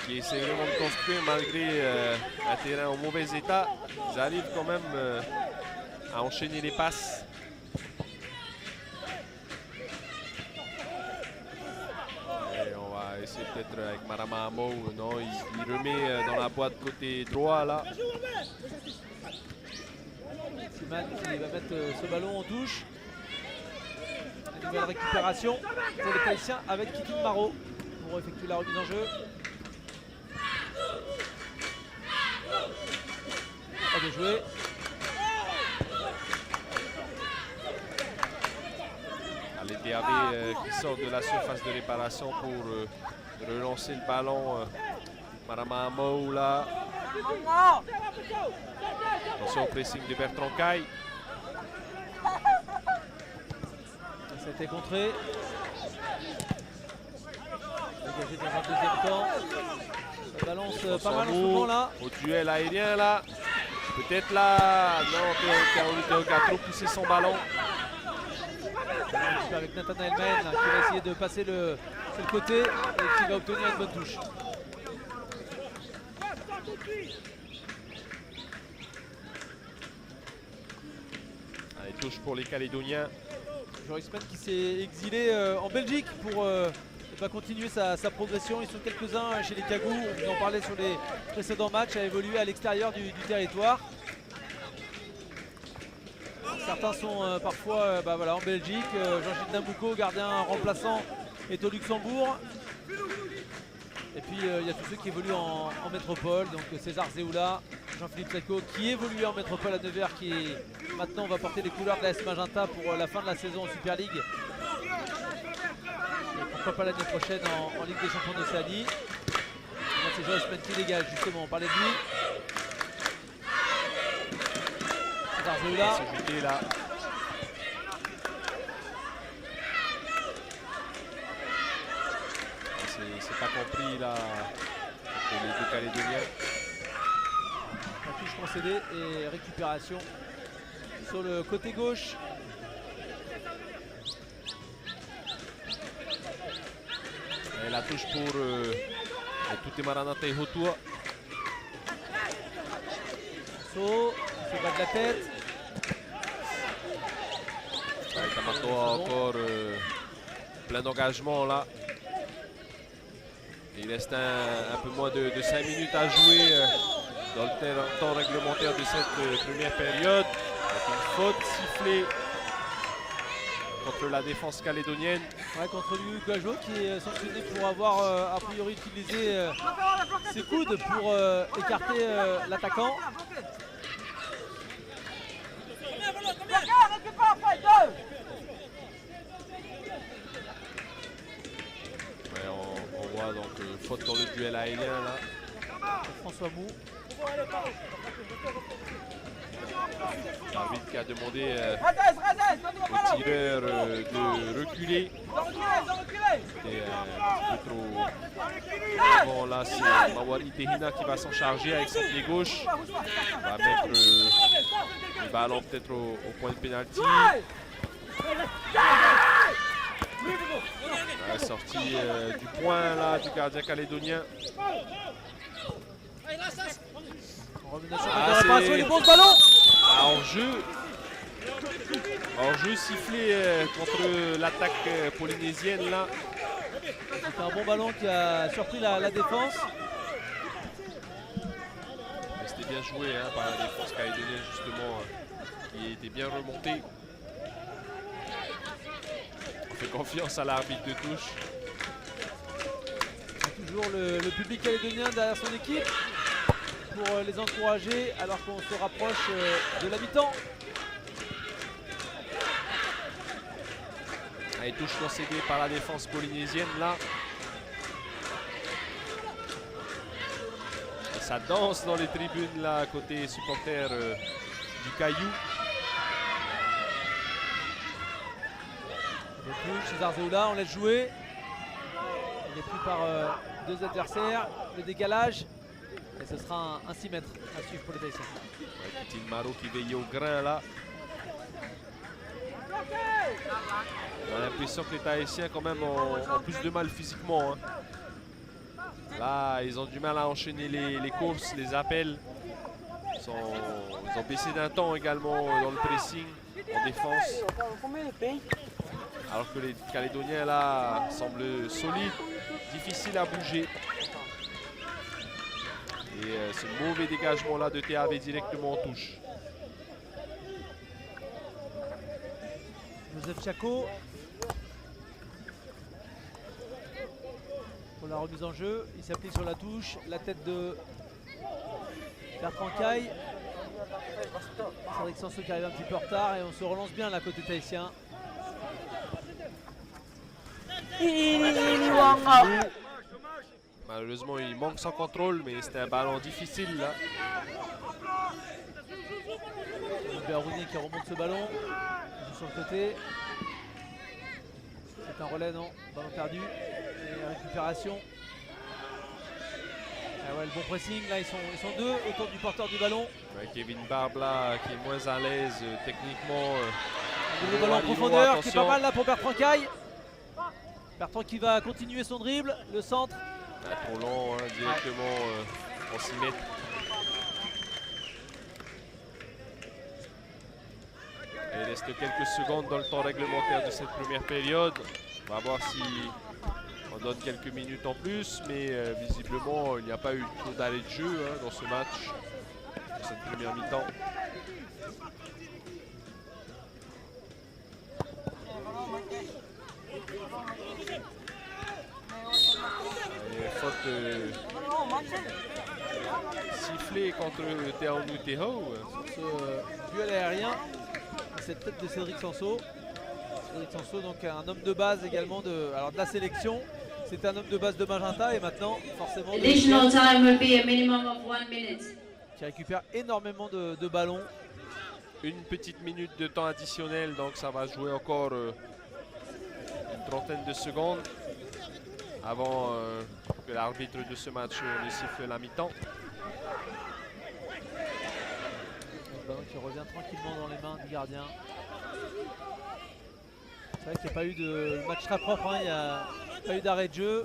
qui essaient vraiment de construire malgré un terrain en mauvais état. Ils arrivent quand même à enchaîner les passes. Et on va essayer peut-être avec Marama Amo. Non, il remet dans la boîte côté droit là. Siman qui va mettre ce ballon en touche. Une nouvelle récupération pour les Tahitiens avec Kikin Maro pour effectuer la remise en jeu. Pas de jouer. Les DAB qui sortent de la surface de réparation pour relancer le ballon. Marama Amo là. Attention au pressing de Bertrand Caille. C'était contré. Dégagé dans un deuxième temps. Ça balance pas mal en ce moment là. Au duel aérien là. Peut-être là. Non, Théo a trop poussé son ballon. Avec Nathanael Men là, qui va essayer de passer sur le côté et qui va obtenir une bonne touche. Allez, touche pour les Calédoniens. Joris Men qui s'est exilé en Belgique pour va continuer sa progression. Ils sont quelques-uns chez les Cagous, on vous en parlait sur les précédents matchs, à évoluer à l'extérieur du territoire. Certains sont parfois voilà, en Belgique. Jean-Gilles Dambouko, gardien remplaçant, est au Luxembourg. Et puis il y a tous ceux qui évoluent en métropole, donc César Zéoula, Jean-Philippe Sacco qui évolue en métropole à Nevers, qui maintenant va porter les couleurs de l'AS Magenta pour la fin de la saison en Super League. Et pourquoi pas l'année prochaine en Ligue des Champions d'Océanie. C'est Joël Spen qui dégage justement, on parlait de lui. César Zéoula. Là. C'est pas compris là pour les deux Calédoniens. La touche concédée et récupération sur le côté gauche. Et la touche pour Tuti Maranata et Hotua. Saut, se bat de la tête. Tamatoa encore plein d'engagement là. Il reste un peu moins de 5 minutes à jouer dans le temps réglementaire de cette première période. Avec une faute sifflée contre la défense calédonienne. Ouais, contre Liu Gajo qui est sanctionné pour avoir a priori utilisé ses coudes pour écarter l'attaquant. On voit donc faute dans le duel aérien là. François Mou. L'arbitre qui a demandé au tireur de reculer. Et un peu trop avant là, c'est Mawari Tehina qui va s'en charger avec son pied gauche. Il va mettre le ballon peut-être au point de pénalty. La sortie du point là du gardien calédonien. C'est les bons ballons. Hors-jeu sifflé contre l'attaque polynésienne là. C'est un bon ballon qui a surpris la défense. C'était bien joué par la défense calédonienne justement, qui était bien remontée. On fait confiance à l'arbitre de touche. Toujours le public calédonien derrière son équipe pour les encourager alors qu'on se rapproche de la mi-temps. Allez, touche concédée par la défense polynésienne là. Et ça danse dans les tribunes là côté supporters du Caillou. César Zéoula, on laisse jouer. Il est pris par deux adversaires. Le décalage. Et ce sera un 6 mètres à suivre pour les Tahitiens. Tine Maro qui veille au grain là. On a l'impression que les Tahitiens quand même ont plus de mal physiquement. Là, ils ont du mal à enchaîner les courses, les appels. Ils ont baissé d'un temps également dans le pressing, en défense. Alors que les Calédoniens là semblent solides, difficiles à bouger. Et ce mauvais dégagement là de TAV directement en touche. Joseph Chaco pour la remise en jeu. Il s'applique sur la touche. La tête de Bertrand Caille. Cédric Sanso qui arrive un petit peu en retard et on se relance bien là côté tahitien. Malheureusement, il manque son contrôle, mais c'était un ballon difficile là. Rounier qui remonte ce ballon. Il joue sur le côté. C'est un relais, non? Ballon perdu. Et récupération. Ah ouais, le bon pressing. Là, ils sont deux autour du porteur du ballon. Ouais, Kevin Barbe là, qui est moins à l'aise techniquement. Le ballon en profondeur qui est pas mal là pour Bertrand Caille. Bertrand qui va continuer son dribble. Le centre. Trop long, directement en 6 mètres. Il reste quelques secondes dans le temps réglementaire de cette première période. On va voir si on donne quelques minutes en plus, mais visiblement il n'y a pas eu trop d'arrêt de jeu dans ce match, dans cette première mi-temps. Faute sifflée contre Teahonu Teho. Ce duel aérien, cette tête de Cédric Sanso. Cédric Sanso, donc un homme de base également de la sélection. C'était un homme de base de Magenta et maintenant forcément Additional time will be a minimum of 1 minute. qui récupère énormément de ballons. Une petite minute de temps additionnel, donc ça va jouer encore une trentaine de secondes avant que l'arbitre de ce match ne siffle la mi-temps. Le ballon qui revient tranquillement dans les mains du gardien. C'est vrai qu'il n'y a pas eu de match très propre, il n'y a pas eu d'arrêt de jeu,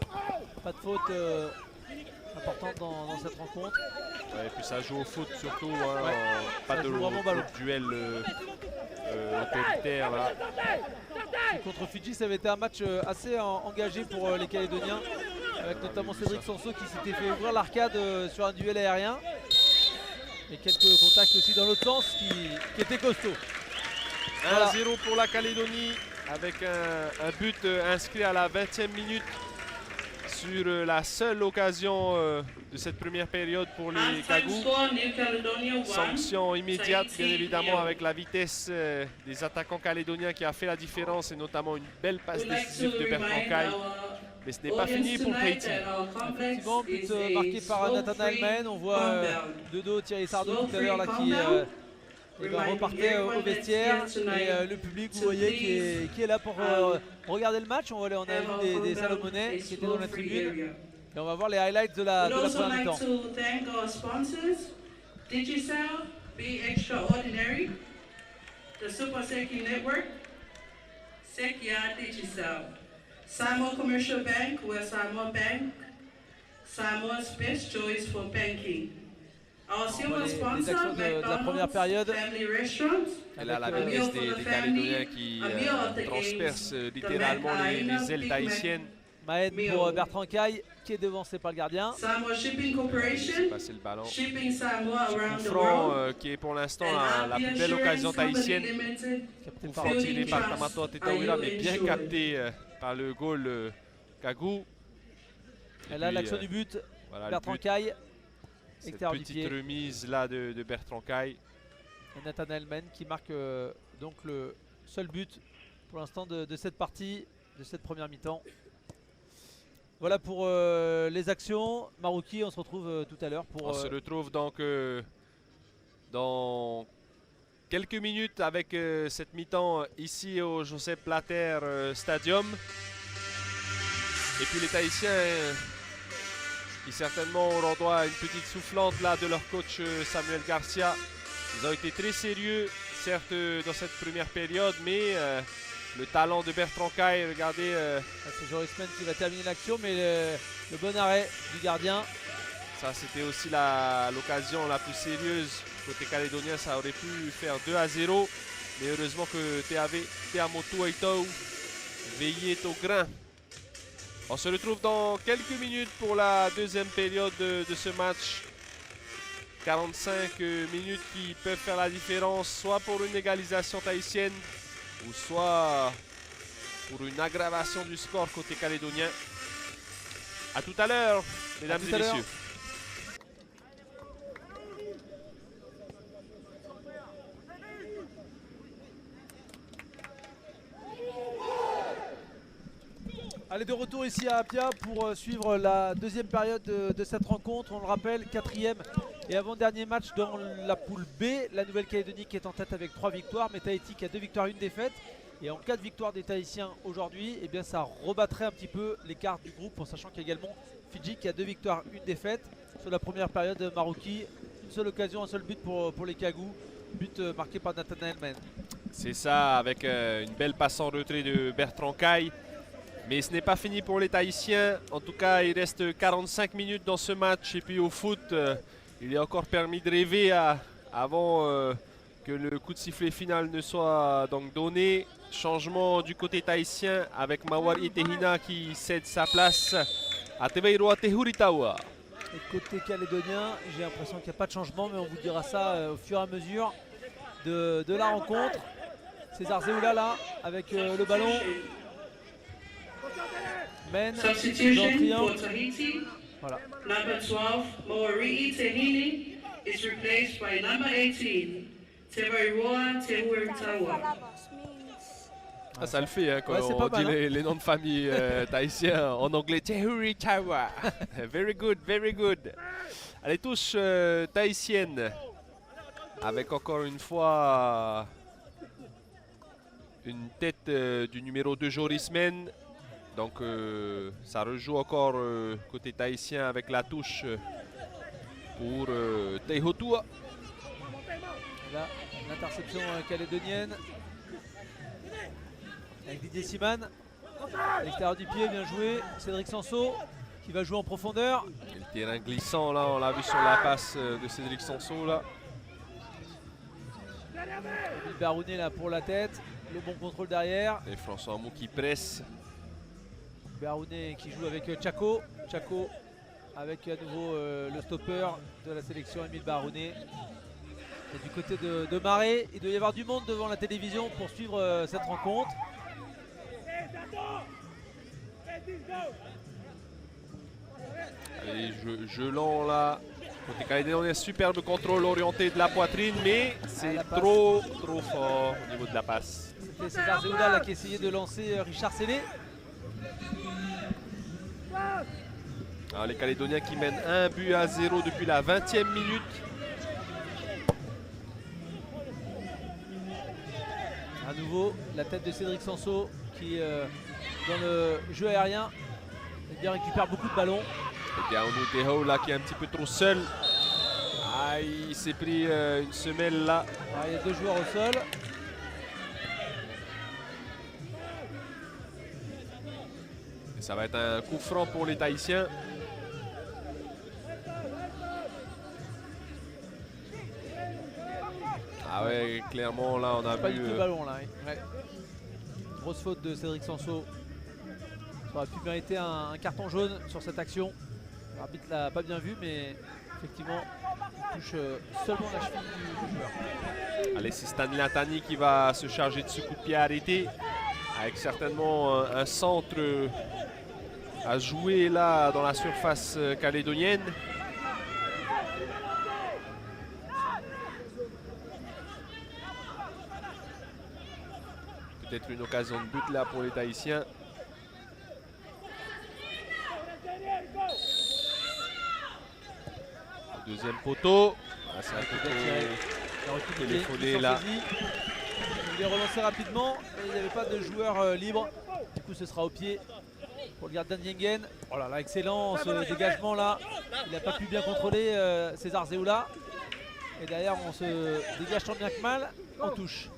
pas de faute importante dans cette rencontre. Ouais, et puis ça joue au foot surtout, Ça pas de joue vraiment ballon. duel autoritaire là. Et contre Fidji, ça avait été un match assez engagé pour les Calédoniens, avec notamment Cédric Sanso qui s'était fait ouvrir l'arcade sur un duel aérien. Et quelques contacts aussi dans l'autre sens qui étaient costauds. 1-0 pour la Calédonie avec un but inscrit à la 20e minute sur la seule occasion de cette première période pour les Kagou. Sanction immédiate bien évidemment avec la vitesse des attaquants calédoniens qui a fait la différence et notamment une belle passe décisive de Bertrand Caille. Mais ce n'est pas fini pour Tahiti. Effectivement, but marqué par Nathanael Mahen. On voit de dos Thierry Sardou tout à l'heure là qui repartait au vestiaire. Et le public, vous voyez, qui est là pour regarder le match. On a vu des Salomonais qui étaient dans la tribune. Et on va voir les highlights de la première mi-temps. Digicel, Be Extraordinary, the Super Seki Network, Sekia Digicel, Samoa Commercial Bank, West Samoa Bank, Samoa's best choice for banking. Our silver sponsor, de la première période. Family Restaurants. Et là, la vitesse des Calédoniens qui transpercent littéralement les ailes tahitiennes. Mahen pour Bertrand Caille qui est devancé par le gardien. Samoa Shipping Corporation, Passer le ballon. shipping Samoa around the Franc world. qui est pour l'instant And la Happy plus belle Assurance occasion Company tahitienne. Limited, Captain Coup Farah. tiré par Tamato Tetawira, mais bien capté par le goal Kagou. Et là, l'action du but, Voilà, Bertrand le but, Caille, cette extérieur du petite pied. remise là de Bertrand Caille. Et Nathanael Mahen qui marque donc le seul but pour l'instant de cette partie, de cette première mi-temps. Voilà pour les actions. Marouki, on se retrouve tout à l'heure pour... On se retrouve donc dans quelques minutes avec cette mi-temps ici au Joseph Blatter Stadium. Et puis les Tahitiens qui certainement auront droit à une petite soufflante là de leur coach Samuel Garcia. Ils ont été très sérieux, certes dans cette première période, mais le talent de Bertrand Caille, regardez. C'est Joris Men qui va terminer l'action, mais le bon arrêt du gardien. Ça, c'était aussi l'occasion la plus sérieuse. Côté calédonien, ça aurait pu faire 2-0. Mais heureusement que Teamotu Aitau veillait au grain. On se retrouve dans quelques minutes pour la deuxième période de ce match. 45 minutes qui peuvent faire la différence, soit pour une égalisation tahitienne, ou soit pour une aggravation du score côté calédonien. A tout à l'heure, mesdames et messieurs. Allez, de retour ici à Apia pour suivre la deuxième période de cette rencontre. On le rappelle, quatrième et avant-dernier match dans la poule B. La Nouvelle-Calédonie qui est en tête avec 3 victoires, mais Tahiti qui a 2 victoires, 1 défaite. Et en cas de victoire des Tahitiens aujourd'hui, eh bien ça rebattrait un petit peu l'écart du groupe, en sachant qu'il y a également Fidji qui a 2 victoires, 1 défaite. Sur la première période, Marouki, une seule occasion, un seul but pour les Kagou. But marqué par Nathanael Mahen. C'est ça, avec une belle passe en retrait de Bertrand Caille. Mais ce n'est pas fini pour les Tahitiens. En tout cas, il reste 45 minutes dans ce match. Et puis au foot, il est encore permis de rêver avant que le coup de sifflet final ne soit donc donné. Changement du côté tahitien avec Mawar Itehina qui cède sa place à Teveiroa Tehuritawa. Et côté calédonien, j'ai l'impression qu'il n'y a pas de changement, mais on vous dira ça au fur et à mesure de la rencontre. César Zeoula là, avec le ballon. Mène dans le Substitution for triangle. Tahiti. Voilà. Number 12, Mo'ori Tehini, is replaced by number 18, Tevairoa Tehuritawa. Ah, ça le fait hein, quand Ouais, c'est on pas dit mal, hein. les noms de famille tahitiens en anglais. Tehuritawa. Very good, very good. Allez, touche tahitienne. Avec encore une fois une tête du numéro 2 Joris Men. Donc ça rejoue encore côté tahitien avec la touche pour Teihotua. Là, l'interception calédonienne. Avec Didier Siman. À l'extérieur du pied, bien joué. Cédric Sanso qui va jouer en profondeur. Et le terrain glissant là, on l'a vu sur la passe de Cédric Sanso là. Emile Barounet là pour la tête. Le bon contrôle derrière. Et François Amou qui presse. Barounet qui joue avec Tchako. Tchako avec à nouveau le stopper de la sélection Emile Barounet. Et du côté de Marais, il doit y avoir du monde devant la télévision pour suivre cette rencontre. Allez, jeu lent là. Côté calédonien, on a un superbe contrôle orienté de la poitrine, mais c'est la passe. trop fort au niveau de la passe. C'était César Zeoula là, qui essayait de lancer Richard Sellé. Alors, les Calédoniens qui mènent 1-0 depuis la 20e minute. À nouveau, la tête de Cédric Sanso qui, dans le jeu aérien, eh bien, récupère beaucoup de ballons. Et Gaonou Teho là qui est un petit peu trop seul. Ah, il s'est pris une semelle là. Ah, il y a 2 joueurs au sol. Et ça va être un coup franc pour les Tahitiens. Ah ouais, clairement là on a Pas vu. du tout le ballon là. Ouais. Grosse faute de Cédric Sanso. Ça aurait pu mériter un carton jaune sur cette action. L'arbitre l'a pas bien vu, mais effectivement, il touche seulement la cheville du joueur. Allez, c'est Stanley Latani qui va se charger de ce coup de pied arrêté. Avec certainement un centre à jouer là dans la surface calédonienne. Peut-être une occasion de but là pour les Tahitiens. Deuxième poteau. Ah, c'est un poteau téléphoné là. Il voulait relancer rapidement, mais il n'y avait pas de joueur libre. Du coup, ce sera au pied pour le gardien Yengen. Oh là là, excellent ce dégagement là. Il n'a pas pu bien contrôler César Zeoula. Et derrière, on se dégage tant bien que mal. On touche.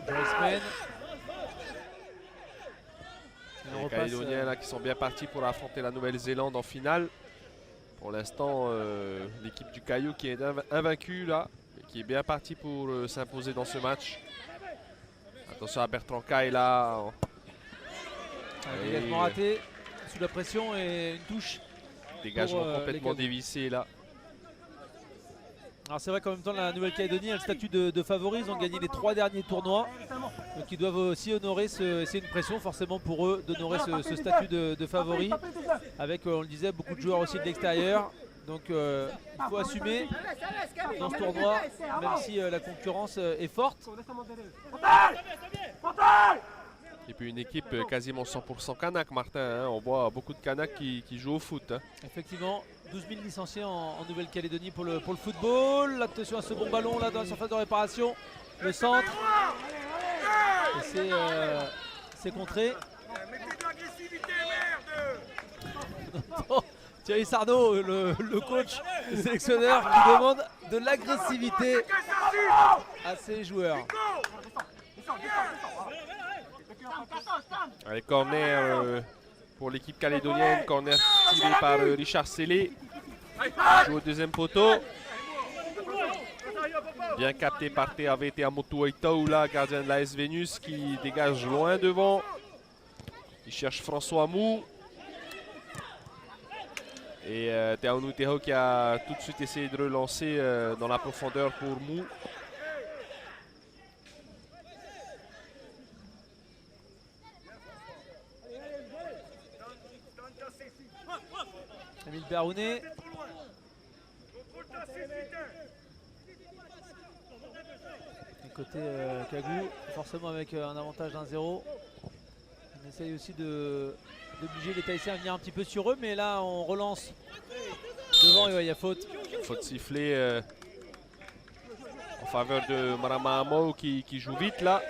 Joyce Les Calédoniens là qui sont bien partis pour affronter la Nouvelle-Zélande en finale. Pour l'instant, l'équipe du Caillou qui est invaincue là, et qui est bien partie pour s'imposer dans ce match. Attention à Bertrand Caille là. Un dégagement raté, sous la pression et une touche. Dégagement pour, complètement les dévissé là. Alors c'est vrai qu'en même temps la Nouvelle-Calédonie a le statut de favori, ils ont gagné les 3 derniers tournois. Donc ils doivent aussi honorer, c'est une pression forcément pour eux d'honorer ce statut de favori. Avec, on le disait, beaucoup de joueurs aussi de l'extérieur. Donc il faut assumer dans ce tournoi, même si la concurrence est forte. Et puis une équipe quasiment 100% Kanak, Martin. Hein. On voit beaucoup de Kanak qui jouent au foot. Hein. Effectivement, 12 000 licenciés en Nouvelle-Calédonie pour le football. Attention à ce bon ballon là dans la surface de réparation. Le centre. Et c'est contré. Thierry Sardo, le coach, le sélectionneur, qui demande de l'agressivité à ses joueurs. Allez, corner pour l'équipe calédonienne. Corner tiré par Richard Sellé. Joue au deuxième poteau. Bien capté par TAVT Amotu Itaoula, gardien de la S Vénus, qui dégage loin devant. Il cherche François Mou. Et Teaonu Teho qui a tout de suite essayé de relancer dans la profondeur pour Mou. Emile Berounet. Côté Kagou, forcément avec un avantage d'1-0. On essaye aussi d'obliger les Tahitiens à venir un petit peu sur eux, mais là on relance devant et il y a faute. Faute sifflée en faveur de Marama Amo qui joue vite là.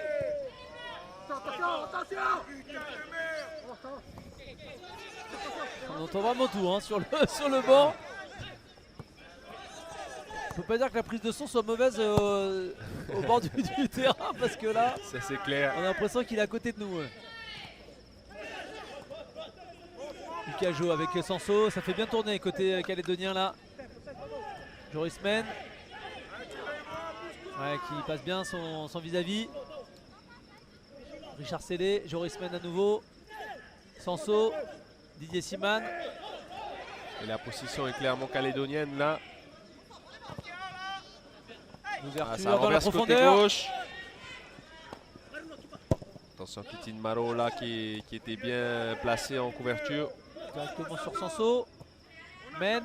On entend vraiment tout hein, sur le banc. On peut pas dire que la prise de son soit mauvaise au bord du terrain parce que là, ça c'est clair. On a l'impression qu'il est à côté de nous. Lucajo avec Sanso, ça fait bien tourner côté calédonien là. Joris Men, ouais, qui passe bien son vis-à-vis. Richard Sellé, Joris Men à nouveau. Sanso, Didier Siman. Et la position est clairement calédonienne là. Ouverture ça dans la renverse côté profondeur. gauche. Attention, Kitine Maro là qui était bien placé en couverture. Directement sur Sanso. Men.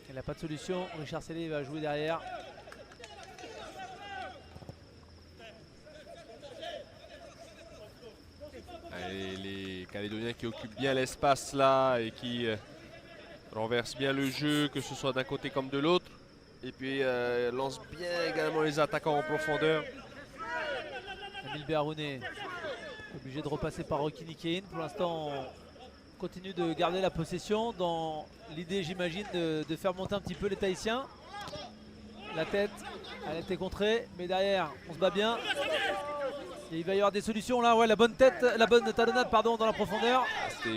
Il n'a pas de solution. Richard Sellé va jouer derrière. Allez, les Calédoniens qui occupent bien l'espace là et qui renversent bien le jeu, que ce soit d'un côté comme de l'autre. Et puis lancent bien également les attaquants en profondeur. Emile Berounet obligé de repasser par Rocky Nikein. Pour l'instant, on continue de garder la possession dans l'idée, j'imagine, de faire monter un petit peu les Tahitiens. La tête, elle a été contrée, mais derrière, on se bat bien. Et il va y avoir des solutions là, ouais, la bonne talonnade pardon, dans la profondeur. C'était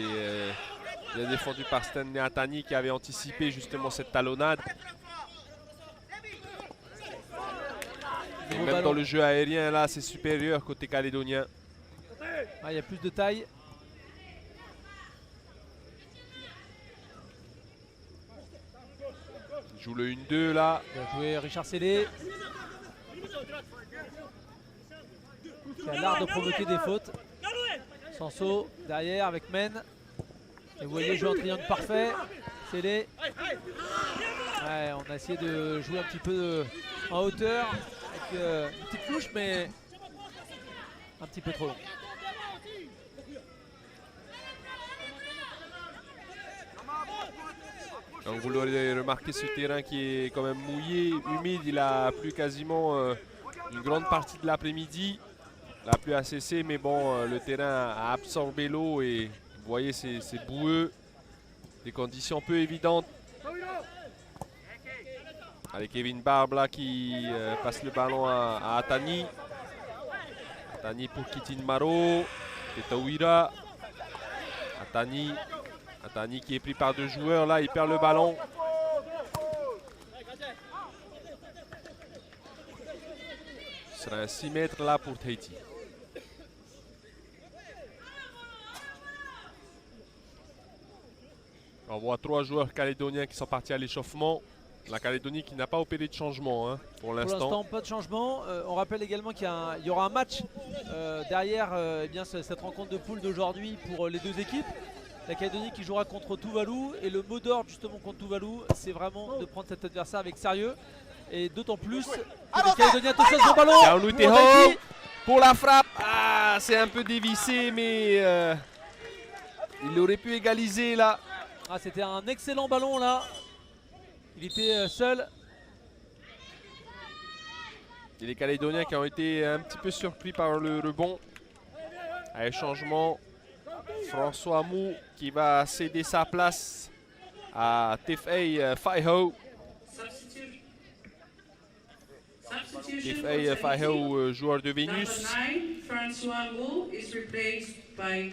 bien défendu par Stanley Atani qui avait anticipé justement cette talonnade. Et même dans le jeu aérien là, c'est supérieur côté calédonien. Il y a plus de taille. Il joue le 1-2 là. Bien joué Richard Sellé. Qui a l'art de provoquer des fautes. Sanso derrière avec Men. Et vous voyez jouer en triangle parfait. Sellé. Ouais, on a essayé de jouer un petit peu en hauteur. Avec une petite touche mais un petit peu trop long. Donc vous l'aurez remarqué, ce terrain qui est quand même mouillé, humide, il a plu quasiment une grande partie de l'après-midi. La pluie a cessé, mais bon, le terrain a absorbé l'eau et vous voyez, c'est boueux, des conditions peu évidentes. Avec Kevin Barbe là qui passe le ballon à Atani. Atani pour Kitine Maro, Tetawira, Atani. Atani qui est pris par deux joueurs, là il perd le ballon. Ce sera un 6 mètres là pour Tahiti. On voit 3 joueurs calédoniens qui sont partis à l'échauffement. La Calédonie qui n'a pas opéré de changement hein, pour l'instant. Pour l'instant, pas de changement. On rappelle également qu'il y aura un match derrière eh bien, cette rencontre de poule d'aujourd'hui pour les deux équipes. La Calédonie qui jouera contre Tuvalu et le mot d'ordre justement contre Tuvalu, c'est vraiment de prendre cet adversaire avec sérieux et d'autant plus que les Calédoniens attention sur le ballon. Teaonu Teho pour la frappe. Ah, c'est un peu dévissé mais il aurait pu égaliser là. Ah, c'était un excellent ballon là. Il était seul. Et les Calédoniens qui ont été un petit peu surpris par le rebond. Allez, changement. François Mou qui va céder sa place à Tefei Faiho. Substitute Substitution for Efei Tahiti. Faheo, joueur de Number Vénus. 9, Francois Mou is replaced by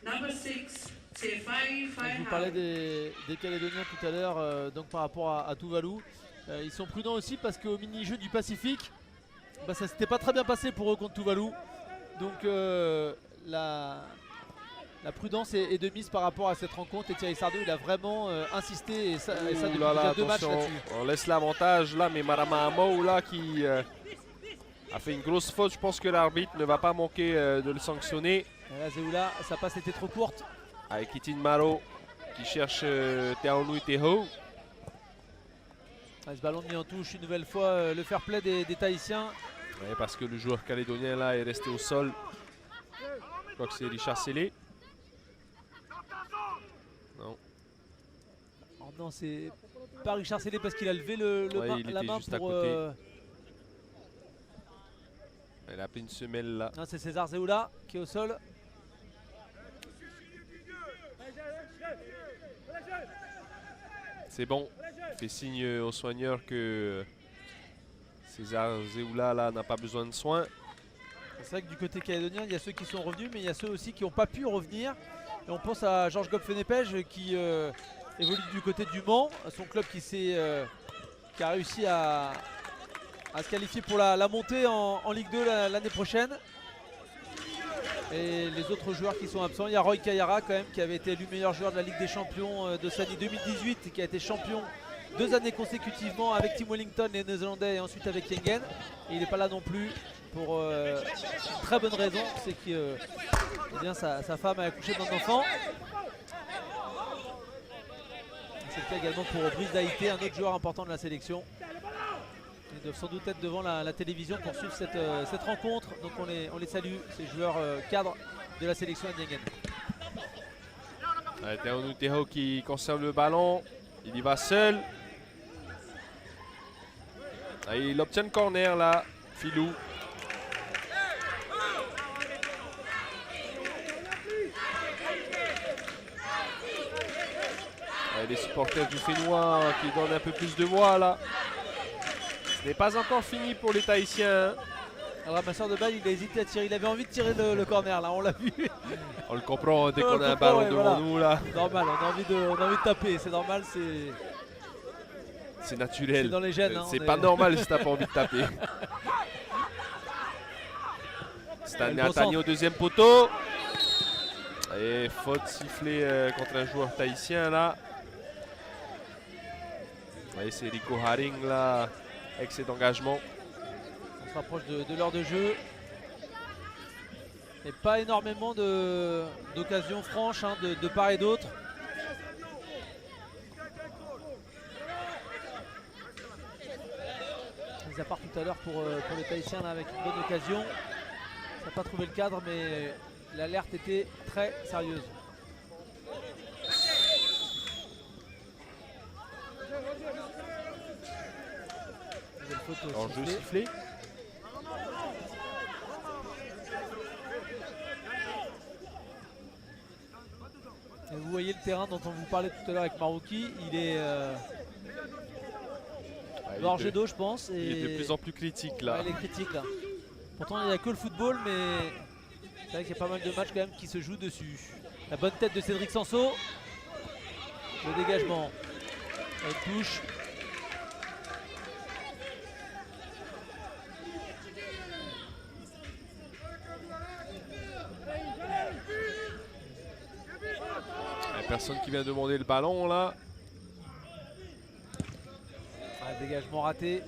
number 6, Tefai Je vous parlais Faihau. des Calédoniens tout à l'heure, donc par rapport à Tuvalu. Ils sont prudents aussi parce qu'au mini-jeu du Pacifique, bah, ça s'était pas très bien passé pour eux contre Tuvalu. Donc la prudence est de mise par rapport à cette rencontre et Thierry Sardou il a vraiment insisté et ça depuis Ouh là là, déjà 2 matchs attention, là-dessus. on laisse l'avantage là, mais Marama Amou là qui a fait une grosse faute. Je pense que l'arbitre ne va pas manquer de le sanctionner. Et là Zeoula, sa passe était trop courte. Avec Kitin Maro qui cherche Teaonui Teho. Ce ballon mis en touche une nouvelle fois, le fair play des Tahitiens. Ouais, parce que le joueur calédonien là est resté au sol. Je crois que c'est Richard Sellé. Non. Oh non, c'est pas Richard Sellé parce qu'il a levé Ouais, il la était main juste à pour. côté. Elle a pris une semelle là. Non, c'est César Zeoula qui est au sol. C'est bon. Il fait signe aux soigneurs que César Zeoula là n'a pas besoin de soins. C'est vrai que du côté calédonien, il y a ceux qui sont revenus, mais il y a ceux aussi qui n'ont pas pu revenir. Et on pense à Georges Gopfenepej qui évolue du côté du Mans, son club qui a réussi à se qualifier pour la montée en Ligue 2 l'année prochaine. Et les autres joueurs qui sont absents, il y a Roy Kayara quand même qui avait été élu meilleur joueur de la Ligue des Champions de Sani 2018 et qui a été champion 2 années consécutivement avec Tim Wellington les Néo-Zélandais et ensuite avec Yengen. Et il n'est pas là non plus pour une très bonne raison, c'est que eh bien, sa femme a accouché d'un enfant. C'est le cas également pour Brice Daïté, un autre joueur important de la sélection. Ils doivent sans doute être devant la télévision pour suivre cette rencontre. Donc on les salue, ces joueurs cadres de la sélection indienne. Teaonui Teho qui conserve le ballon. Il y va seul. Et il obtient le corner là. Filou. Les supporters du Fénois qui donnent un peu plus de voix là. Ce n'est pas encore fini pour les Tahitiens. Le ramasseur de balle, il a hésité à tirer. Il avait envie de tirer le corner là, on l'a vu. On le comprend dès On qu'on le a un comprend, ballon ouais, devant voilà. nous là. Normal, on a envie de taper, c'est normal, C'est naturel. c'est dans les gènes. Hein, C'est on pas est- normal si t'as pas envie de taper. Stanley Le Atani au deuxième poteau. Et faute sifflée contre un joueur tahitien là. Et c'est Rico Haring là, excès d'engagement. On se rapproche de l'heure de jeu. Et pas énormément d'occasions franches hein, de part et d'autre. Mis à part tout à l'heure pour les Tahitiens là, avec une bonne occasion. Ça n'a pas trouvé le cadre mais l'alerte était très sérieuse. Nouvelle faute En jeu sifflée. sifflé. Et vous voyez le terrain dont on vous parlait tout à l'heure avec Marouki, il est gorgé d'eau je pense. Il est de plus en plus critique là. Ouais, il est critique là. Pourtant il n'y a que le football mais c'est vrai qu'il y a pas mal de matchs quand même qui se jouent dessus. La bonne tête de Cédric Sanso. Le dégagement. Elle touche. Il y a personne qui vient demander le ballon là. Dégagement raté. Et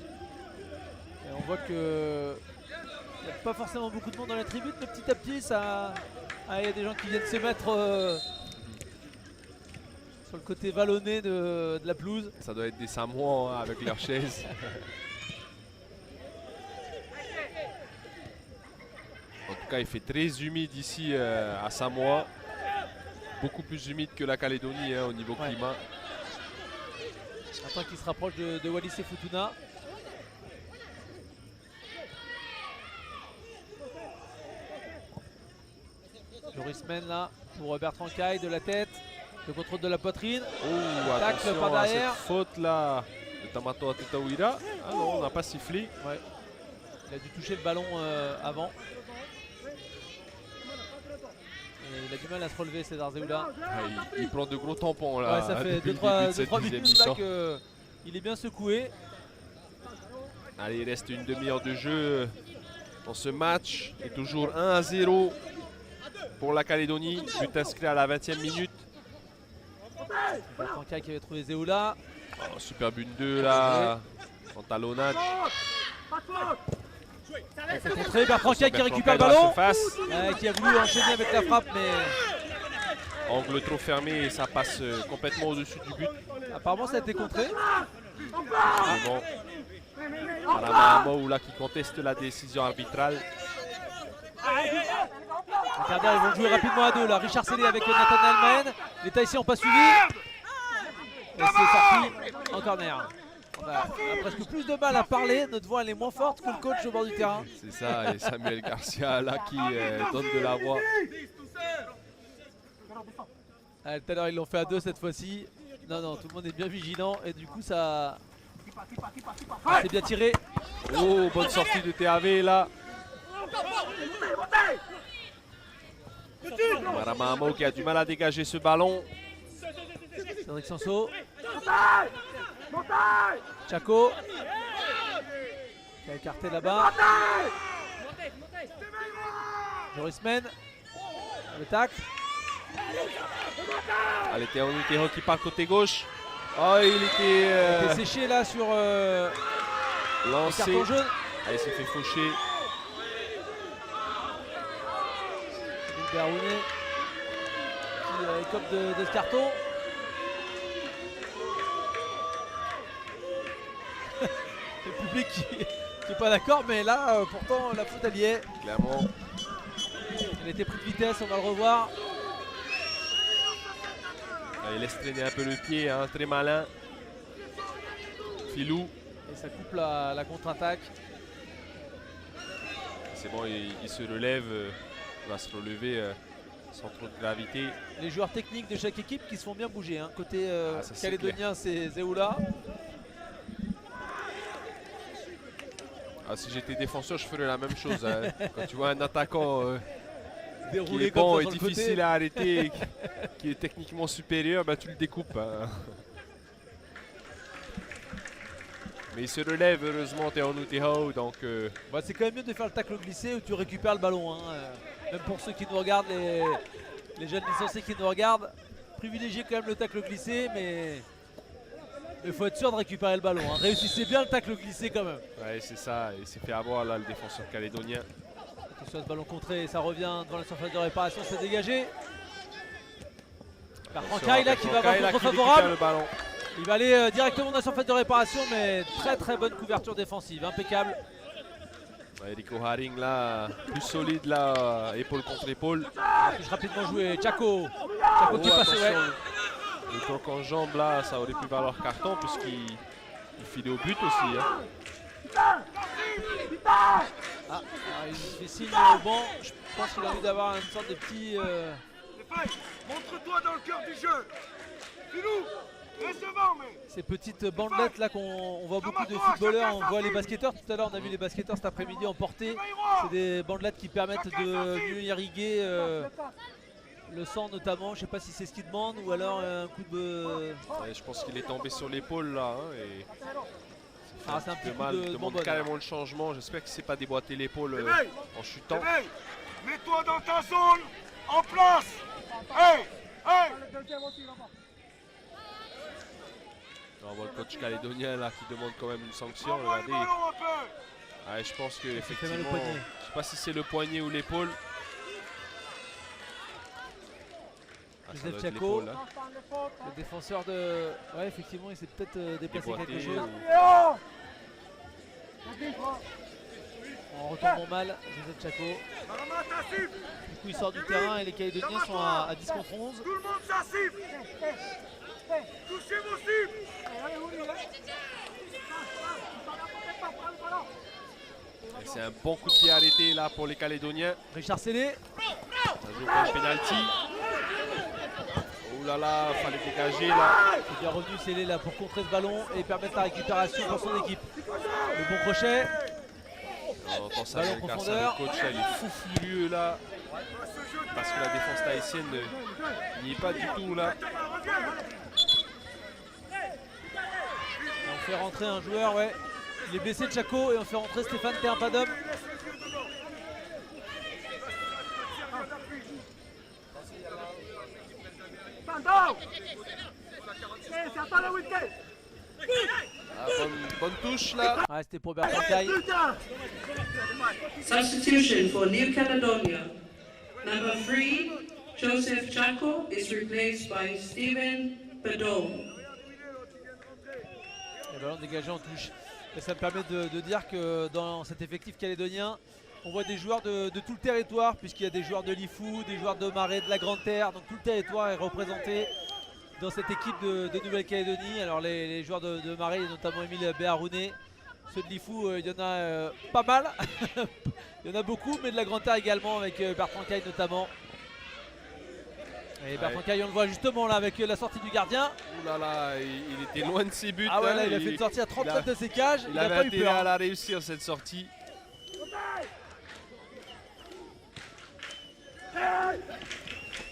on voit que il n'y a pas forcément beaucoup de monde dans la tribune, mais petit à petit, il y a des gens qui viennent se mettre sur le côté vallonné de la pelouse. Ça doit être des Samoans hein, avec leurs chaises. En tout cas, il fait très humide ici à Samoa. Beaucoup plus humide que la Calédonie hein, au niveau Ouais. climat. Attends qu'il se rapproche de Wallis et Futuna. Joris mène là pour Bertrand Caille de la tête. Le contrôle de la poitrine. Oh, Tacle attention par à derrière. cette faute là de Tamato Tetawira. Ah non, on n'a pas sifflé. Ouais. Il a dû toucher le ballon avant. Et il a du mal à se relever, César Zeoula. Ah, il prend de gros tampons là. Ouais, ça fait depuis le 2-3 début de cette dixième minutes là mi-temps. qu'il est bien secoué. Allez, il reste une demi-heure de jeu dans ce match. Et toujours 1-0 pour la Calédonie. But inscrit à la 20e minute. Bertrand Caille qui avait trouvé Zeoula. Oh, super but 2 là. En talonnage. C'est contré, Bertrand Caille qui Bertrand récupère le Caille dans la ballon. surface. Qui a voulu enchaîner avec la frappe, mais Angle trop fermé et ça passe complètement au-dessus du but. apparemment ça a été contré. C'est bon. Maramao là qui conteste la décision arbitrale. Regardez, ils vont jouer rapidement à deux là. Richard Sellé avec Nathanaël Mahen. Les Tahitiens n'ont pas suivi. Et c'est sorti en corner. On a presque plus de mal à parler. Notre voix elle est moins forte que le coach au bord du terrain. C'est ça, et Samuel Garcia là qui donne de la voix. Ah, tout à l'heure ils l'ont fait à deux cette fois-ci. Non, tout le monde est bien vigilant et du coup ça. C'est bien tiré. Oh, bonne sortie de TAV là. Maramao qui a du mal à dégager ce ballon. Cédric Sanso. Chaco. Qui a écarté là-bas. Joris Men. Le tac. Allez, Théo Nuteho qui part côté gauche. Oh, il Il était était séché là sur le lancé. carton jaune. Ah, il s'est fait faucher. Gilbert Rounet qui écope de ce carton. Le public qui est pas d'accord, mais là pourtant la faute elle y est. Clairement. Il a été pris de vitesse, on va le revoir. Ah, il laisse traîner un peu le pied, hein, très malin. Filou. Et ça coupe la contre-attaque. C'est bon, il se relève. Il va se relever sans trop de gravité. Les joueurs techniques de chaque équipe qui se font bien bouger. Hein. Côté Ça, c'est calédonien, c'est Zeoula. Ah, si j'étais défenseur, je ferais la même chose. Hein. Quand tu vois un attaquant qui Déroulé est bon comme et ça sur le difficile côté. à arrêter, et qui est techniquement supérieur, bah, tu le découpes. Hein. Mais il se relève, heureusement, Théo Nuteho. Donc, Bah, c'est quand même mieux de faire le tacle glissé où tu récupères le ballon. Hein. Même pour ceux qui nous regardent, les jeunes licenciés qui nous regardent, privilégiez quand même le tacle glissé, mais il faut être sûr de récupérer le ballon. Hein. Réussissez bien le tacle glissé quand même. ouais, c'est ça. Il s'est fait avoir là, le défenseur calédonien. Attention à ce ballon contré, ça revient devant la surface de réparation, c'est dégagé. Bertrand Caille là qui va avoir Bertrand contre Caille, là, qui récupère favorable. le ballon. Il va aller directement dans la surface de réparation, mais très bonne couverture défensive, impeccable. Ouais, Rico Haring là, plus solide là, épaule contre épaule. Touche rapidement joué, Chaco. Chaco qui passe, ouais. Le croc en jambe là, ça aurait pu valoir carton puisqu'il filait au but aussi. Hein. Il fait signe au banc. Je pense qu'il a envie d'avoir une sorte de petit. Montre-toi dans le cœur du jeu. Filou, reste devant, mais. Ces petites bandelettes là qu'on voit beaucoup de footballeurs, on voit les basketteurs tout à l'heure, on a vu les basketteurs cet après-midi en portée. C'est des bandelettes qui permettent de mieux irriguer le sang notamment. Je sais pas si c'est ce qu'il demande ou alors un coup de. Ouais, je pense qu'il est tombé sur l'épaule là. Hein, et C'est un petit de coup mal, de demande bonbonne. carrément le changement. J'espère qu'il ne s'est pas déboîté l'épaule en chutant. Éveille, mets-toi dans ta zone, en place. Hey, hey. On voit le coach calédonien là qui demande quand même une sanction. Envoie le Regardez. ballon un peu. Ouais, je pense que fait mal au effectivement, poignet. je sais pas si c'est le poignet ou l'épaule. Ah, ça Joseph doit être Chaco. l'épaule, hein. Le défenseur de. Ouais, effectivement, il s'est peut-être déplacé Déboîté quelque chose. ou- En retournant mal, Joseph Chaco. Marama, ta cible. Du coup, il sort du terrain et les Calédoniens sont à 10 contre 11. Tout le monde sa cible. Touchez vos cibles. Et c'est un bon coup de pied arrêté là pour les Calédoniens. Richard Sellé. Ça joue pour le penalty. Oh là là, fallait dégager là. C'est bien revenu Célé là pour contrer ce ballon et permettre la récupération pour son équipe. Le bon crochet. On entend ça Ballon avec le profondeur. coach là, il est fou furieux là. Parce que la défense tahitienne n'y est pas du tout là. Et on fait rentrer un joueur, ouais. Il est blessé de Chaco et on fait rentrer Stéphane Terpadom. Ah, bonne touche là. Ouais, c'était pour Bertrand Caille. Substitution for New Caledonia. Number 3, Joseph Chaco is replaced by Stephen Bedon. Le ballon dégagé en touche. Et ça me permet de dire que dans cet effectif calédonien, on voit des joueurs de tout le territoire, puisqu'il y a des joueurs de Lifou, des joueurs de Marais, de la Grande Terre. Donc tout le territoire est représenté dans cette équipe de Nouvelle-Calédonie. Alors les joueurs de Marais, notamment Émile Béharouné. Ceux de Lifou, il y en a pas mal. Il y en a beaucoup, mais de la Grande Terre également, avec Bertrand Caille notamment. Et Bertrand Caille, on le voit justement là avec la sortie du gardien. Ouh là là, il était loin de ses buts. Ah ouais, hein, là, il a fait une sortie à 30 mètres de ses cages. Il n'a avait pas eu intérêt peur. à la réussir cette sortie.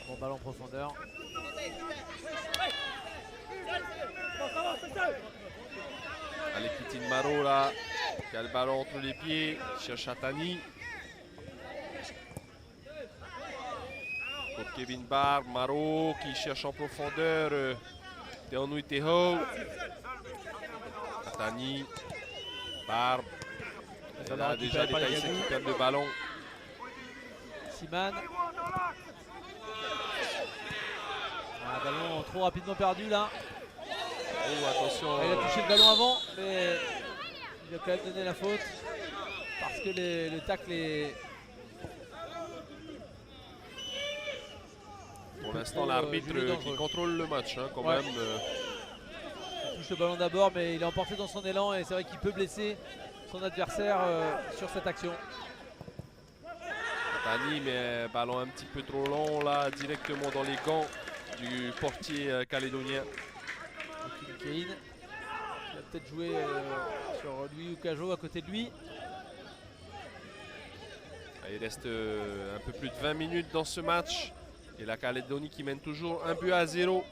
Bon ballon en profondeur. Allez, Kitine Maro là, qui a le ballon entre les pieds, il cherche Atani. Pour Kevin Barr, Maro qui cherche en profondeur, Teonu Teho. Atani, Barr. Et là déjà les Tahitiens qui perdent le ballon. Siman. Un ballon trop rapidement perdu là. Oh attention. Il a touché le ballon avant, mais il a quand même donné la faute. Parce que le tacle est... Pour l'instant l'arbitre qui contrôle le match hein, quand même. Il touche le ballon d'abord, mais il est emporté dans son élan et c'est vrai qu'il peut blesser son adversaire sur cette action. Atani met un ballon un petit peu trop long là, directement dans les gants du portier calédonien. Kane, qui va peut-être jouer sur lui ou Cajo à côté de lui. Il reste un peu plus de 20 minutes dans ce match. Et la Calédonie qui mène toujours 1-0.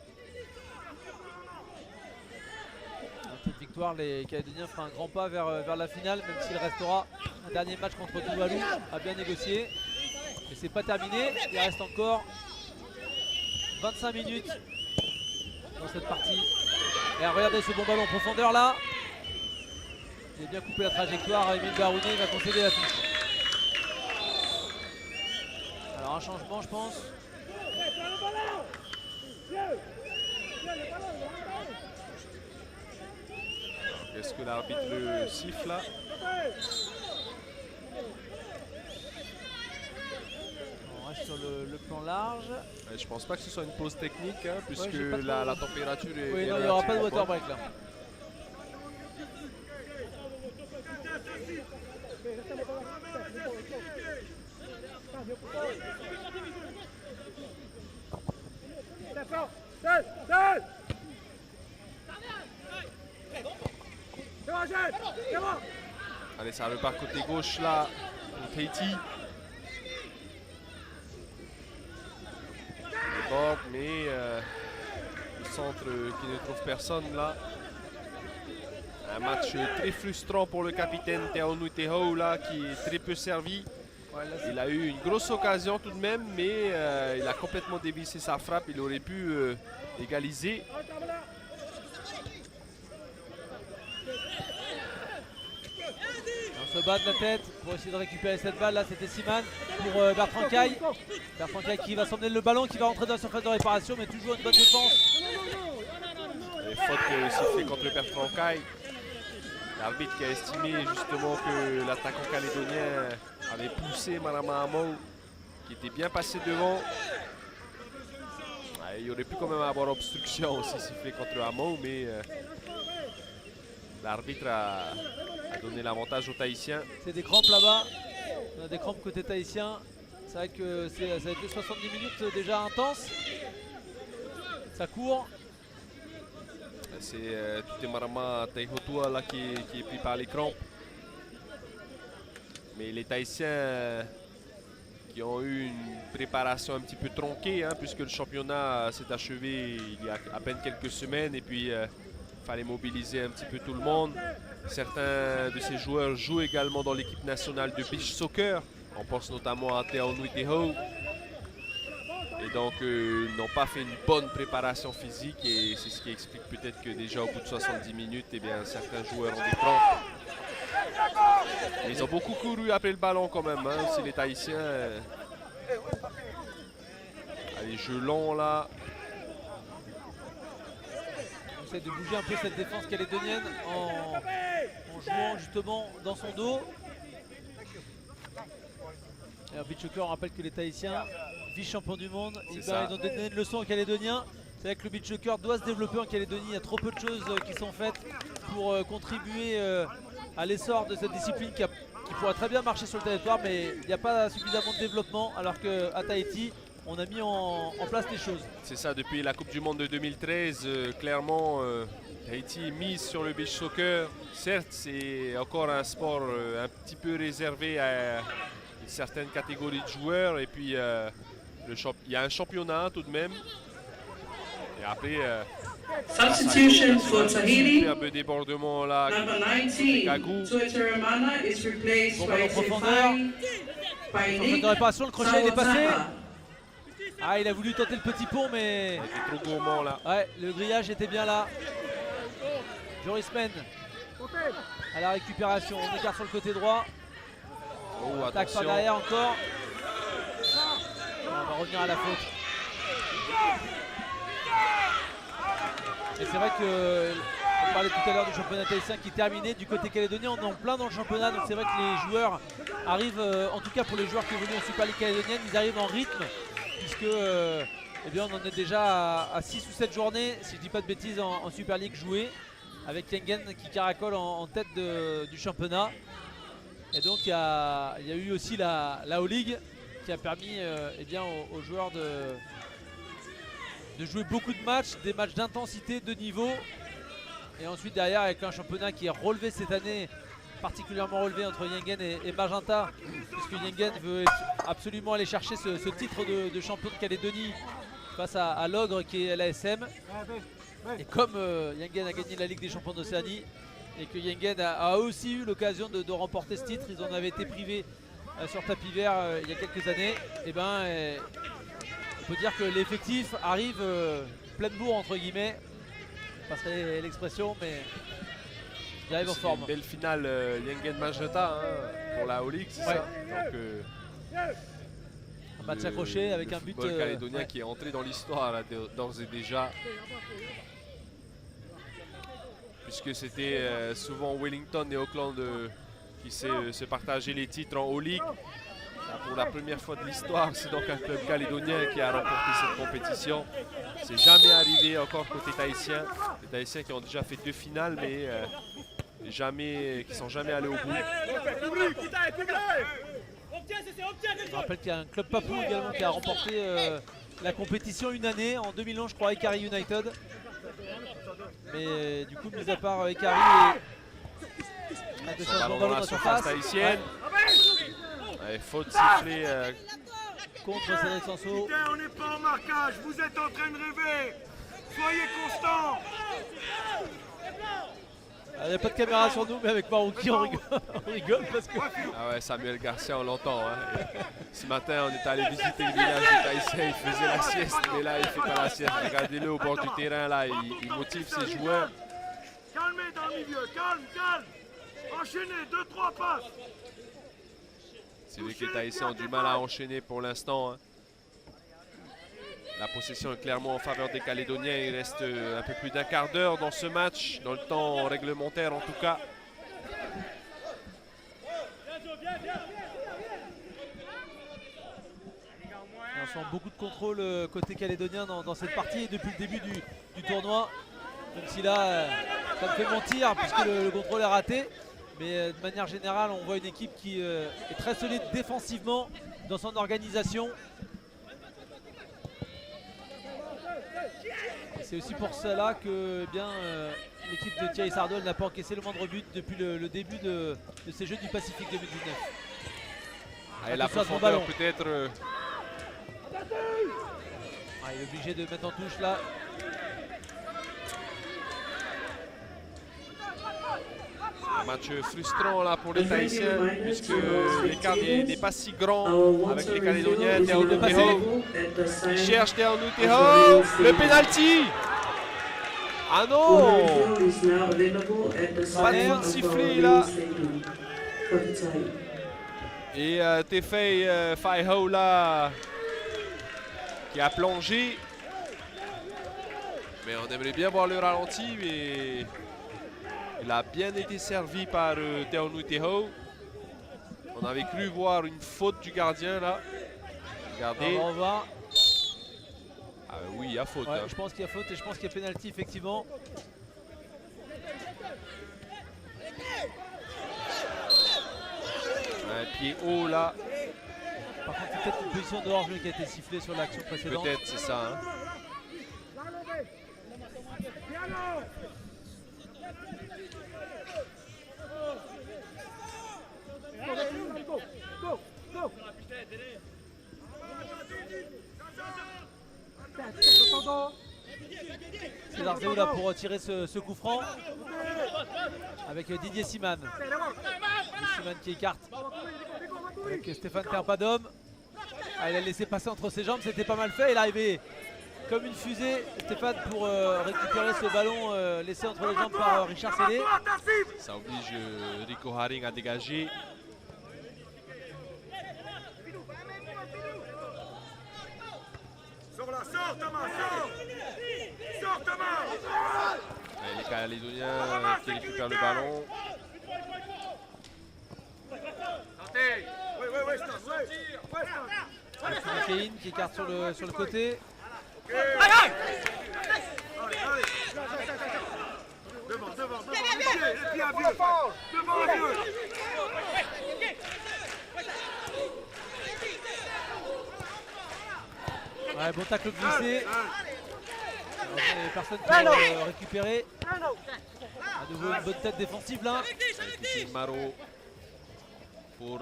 Cette victoire, les Calédoniens feront un grand pas vers la finale, même s'il restera un dernier match contre Tuvalu à bien négocier. Mais c'est pas terminé, il reste encore 25 minutes dans cette partie. Et regardez ce bon ballon en profondeur là. Il a bien coupé la trajectoire, Émile Barounet, il va concéder la touche. Alors un changement je pense. Est-ce que l'arbitre le siffle là? On reste sur le plan large. Je pense pas que ce soit une pause technique hein, puisque j'ai pas trop- la température est... Oui, est non, il n'y aura pas de relativement water break là. Allez, ça repart côté gauche là pour Tahiti. Le bord, mais le centre qui ne trouve personne là. Un match très frustrant pour le capitaine Teonu Teho là, qui est très peu servi. Il a eu une grosse occasion tout de même, mais il a complètement dévissé sa frappe. Il aurait pu égaliser. On se bat de la tête pour essayer de récupérer cette balle. Là, c'était Siman pour Bertrand Caille. Bertrand Caille qui va s'emmener le ballon, qui va rentrer dans la surface de réparation, mais toujours une bonne défense. Les fautes sifflées contre Bertrand Caille. L'arbitre qui a estimé justement que l'attaquant calédonien avait poussé Marama Amo, qui était bien passé devant. Il aurait pu quand même avoir obstruction aussi sifflé contre Amo, mais l'arbitre a donné l'avantage aux Tahitiens. C'est des crampes là-bas. On a des crampes côté tahitien. C'est vrai que ça a été 70 minutes déjà intenses. Ça court. C'est Tutemarama Taihotua là qui est pris par les crampes. Mais les Tahitiens qui ont eu une préparation un petit peu tronquée, hein, puisque le championnat s'est achevé il y a à peine quelques semaines et puis il fallait mobiliser un petit peu tout le monde. Certains de ces joueurs jouent également dans l'équipe nationale de beach soccer. On pense notamment à Te Aonuiteho. Et donc, ils n'ont pas fait une bonne préparation physique et c'est ce qui explique peut-être que déjà au bout de 70 minutes, eh bien, certains joueurs ont des crampes. Ils ont beaucoup couru après le ballon quand même, hein, aussi les Tahitiens. Allez, jeu long là. On essaie de bouger un peu cette défense calédonienne en jouant justement dans son dos. Et en beach soccer, on rappelle que les Tahitiens, vice-champions du monde, ils ont donné une leçon aux Calédoniens. C'est vrai que le beach soccer doit se développer en Calédonie. Il y a trop peu de choses qui sont faites pour contribuer à l'essor de cette discipline qui pourrait très bien marcher sur le territoire, mais il n'y a pas suffisamment de développement, alors qu'à Tahiti, on a mis en place des choses. C'est ça, depuis la Coupe du Monde de 2013, clairement, Tahiti mise sur le beach soccer. Certes, c'est encore un sport un petit peu réservé à une certaine catégorie de joueurs, et puis il y a un championnat tout de même. Et après, Substitution for Tahiti. un peu débordement là. Number 19, Tuiteramana is replaced Bon by ballon en profondeur. Nick De réparation, le crochet il est passé. Sawatapa. Ah, il a voulu tenter le petit pont, mais Il était trop gourmand là. ouais, le grillage était bien là. Joris Men à la récupération, on écarte sur le côté droit. Oh, Attaque par attention. derrière encore. On va revenir à la faute. Et c'est vrai que on parlait tout à l'heure du championnat tahitien qui est terminé. Du côté calédonien, on est en plein dans le championnat. Donc c'est vrai que les joueurs arrivent, en tout cas pour les joueurs qui évoluent en Super League calédonienne, ils arrivent en rythme. Puisque eh bien, on en est déjà à 6 ou 7 journées, si je ne dis pas de bêtises, en Super League jouée. Avec Yengen qui caracole en tête du championnat. Et donc il y a eu aussi la O-League qui a permis eh bien, aux joueurs de jouer beaucoup de matchs, des matchs d'intensité, de niveau. Et ensuite derrière avec un championnat qui est relevé cette année, particulièrement relevé entre Yengen et Magenta, puisque Yengen veut absolument aller chercher ce titre de champion de Calédonie face à l'Ogre qui est l'ASM. Et comme Yengen a gagné la Ligue des champions d'Océanie et que Yengen a aussi eu l'occasion de remporter ce titre, ils en avaient été privés sur tapis vert il y a quelques années, et ben on peut dire que l'effectif arrive plein de bourre entre guillemets, je passerai l'expression, mais il arrive en C'est forme. une belle finale Yengen Magenta hein, pour la O-League, c'est Ouais. ça. Donc, Un match accroché avec un but football calédonien ouais. qui est entré dans l'histoire là, d'ores et déjà. Puisque c'était souvent Wellington et Auckland qui se partageaient les titres en O-League. Pour la première fois de l'histoire, c'est donc un club calédonien qui a remporté cette compétition. C'est jamais arrivé encore côté tahitien. Les Tahitiens qui ont déjà fait 2 finales, mais qui sont jamais allés au bout. Je rappelle qu'il y a un club papou également qui a remporté la compétition une année, en 2011 je crois, Ikari United. Mais du coup, mis à part Ikari et des changements de ballon dans la surface tahitienne. Ouais, faute sifflée contre Cédric Sanso. On n'est pas en marquage, vous êtes en train de rêver. Soyez constants. Il n'y a pas de caméra sur nous, mais avec Marouki on rigole parce que Ah ouais, Samuel Garcia, on l'entend. Hein. Ce matin, on est allé visiter le village des Tahitiens, il faisait la sieste, mais là, il fait pas la sieste. Regardez-le au bord du terrain, là, il motive ses joueurs. Calmez dans le milieu, calme. Enchaînez, 2-3 passes. C'est vrai que les Tahitiens ont du mal à enchaîner pour l'instant. Hein. La possession est clairement en faveur des Calédoniens. Il reste un peu plus d'un quart d'heure dans ce match, dans le temps réglementaire en tout cas. on sent beaucoup de contrôle côté calédonien dans cette partie et depuis le début du tournoi. Même si là, ça me fait mentir puisque le contrôle est raté. Mais de manière générale, on voit une équipe qui est très solide défensivement dans son organisation. C'est aussi pour cela que eh bien, l'équipe de Thierry Sardol n'a pas encaissé le moindre but depuis le début de ces Jeux du Pacifique 2019. Et la Attention à son profondeur ballon. peut-être. Il est obligé de mettre en touche là. Un match frustrant là pour les Tahitiens puisque l'écart n'est pas si grand avec les Calédoniens. Te Aunui Teho, il cherche Te Aunui Teho, le penalty. Ah non, pas de faute sifflée là. Et Tefei Faiho là qui a plongé. Mais on aimerait bien voir le ralenti, mais il a bien été servi par Te Aunui Teho. On avait cru voir une faute du gardien là. Regardez. On va voir. Ah oui, il y a faute. Ouais, Hein. je pense qu'il y a faute et je pense qu'il y a pénalty effectivement. Un pied haut là. Par contre, c'est peut-être une position de hors-jeu qui a été sifflée sur l'action précédente. Peut-être, c'est ça. Hein. César Zéou là pour tirer ce coup franc avec Didier Siman. Siman qui écarte avec Stéphane Terpadom. Il a laissé passer entre ses jambes, c'était pas mal fait. Il est arrivé comme une fusée, Stéphane, pour récupérer ce ballon laissé entre les jambes par Richard Sédé. Ça oblige Rico Haring à dégager. Sors là, sors Thomas, sors. Sors Thomas. Et les Calédoniens qui récupèrent le ballon. Ouais, stop, ouais. Kane qui écarte sur le côté. Allez. Devant, les pieds à vieux. Devant à vieux. Ouais, bon tacle glissé. Personne qui a récupéré. À nouveau une bonne tête défensive là. C'est Maro pour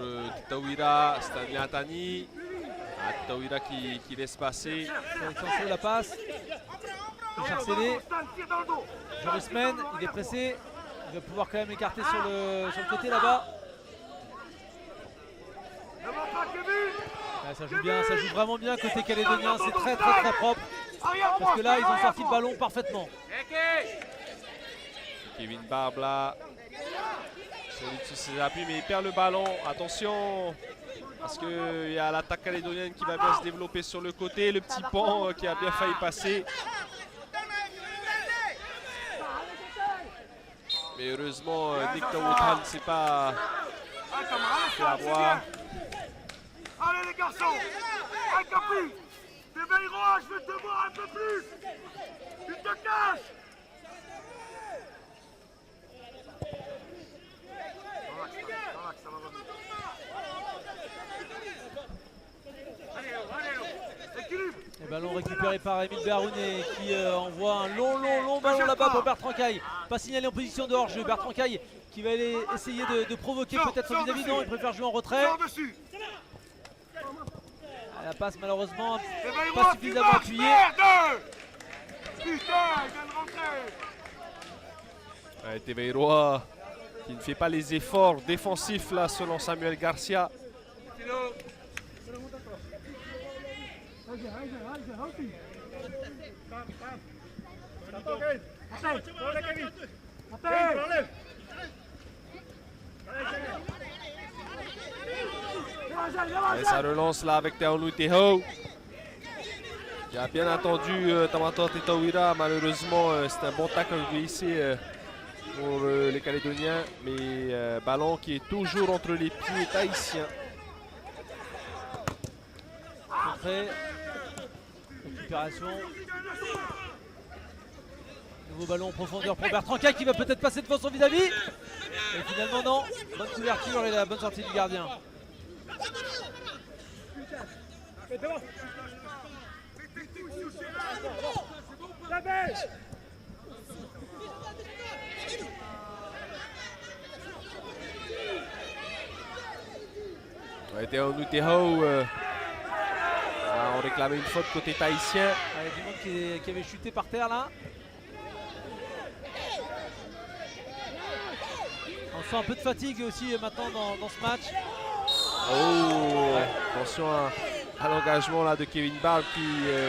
Tawira, Staniatani. Tawira qui laisse passer. Sanso la passe. Richard Sédé. Joris Men, il est pressé. Il va pouvoir quand même écarter sur le côté là-bas. Ouais, ça joue bien, ça joue vraiment bien côté calédonien, c'est très propre. Parce que là, ils ont sorti le ballon parfaitement. Kevin Barbla. Solide sur ses appuis, mais il perd le ballon. Attention, parce qu'il y a l'attaque calédonienne qui va bien se développer sur le côté. Le petit pont qui a bien failli passer. Mais heureusement, Nick Tawutan ne s'est pas fait avoir. Allez les garçons, un capi. T'éveilleras, je vais te voir un peu plus. Tu te caches. Relax, ça va revenir. Allez, équilibre. Le ballon récupéré par Émile Beharoun qui envoie un long ballon là-bas pour Bertrand Caille. Pas signalé en position de hors-jeu. Bertrand Caille qui va aller essayer de provoquer peut-être son vis-à-vis. Non, il préfère jouer en retrait. Sors dessus. La passe malheureusement Éveille-moi, pas tu suffisamment marches, appuyée. merde. Putain, il vient de rentrer. Teveiroa qui ne fait pas les efforts défensifs là selon Samuel Garcia. Et ça relance là avec Te Aunui Teho qui a bien attendu Tamato Tawira. Malheureusement, c'est un bon tacle glissé pour les Calédoniens, mais ballon qui est toujours entre les pieds tahitiens. Entrée, récupération. Nouveau ballon en profondeur pour Bertrand Caille qui va peut-être passer devant son vis-à-vis. Et finalement non, bonne couverture et la bonne sortie du gardien. Théo Nuteho on réclamait une faute côté tahitien. Il y a du monde qui avait chuté par terre là. On sent un peu de fatigue aussi maintenant dans ce match. Oh, attention à l'engagement là de Kevin Barb qui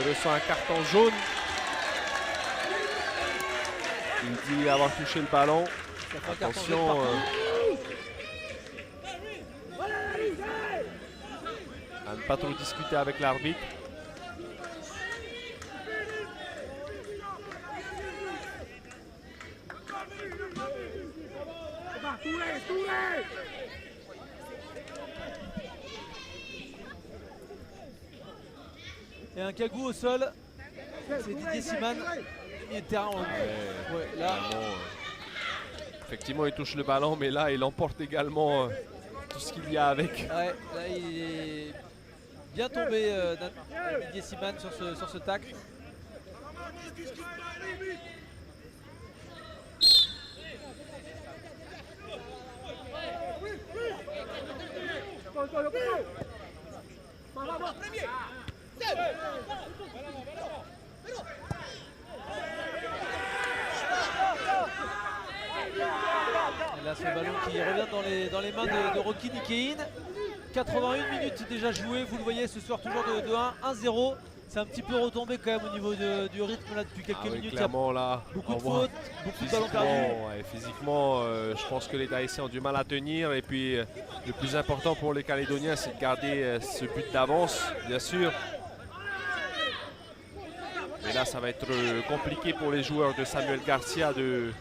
reçoit un carton jaune. Il dit avoir touché le ballon. Attention. À ne pas trop discuter avec l'arbitre. Et un cagou au sol, c'est Didier Siman. Il est terrain. Ouais, là. Effectivement, il touche le ballon, mais là, il emporte également tout ce qu'il y a avec. Ouais, là, il est bien tombé, Didier Siman, sur ce tacle. Et là, ce ballon qui revient dans les mains de Rocky Nikein. 81 minutes déjà jouées, vous le voyez ce soir toujours de 1-0. C'est un petit peu retombé quand même au niveau du rythme là depuis quelques minutes. Clairement, là, beaucoup de fautes, beaucoup de ballons perdus. Ouais, physiquement, je pense que les Tahitiens ont du mal à tenir. Et puis, le plus important pour les Calédoniens, c'est de garder ce but d'avance, bien sûr. Mais là, ça va être compliqué pour les joueurs de Samuel Garcia de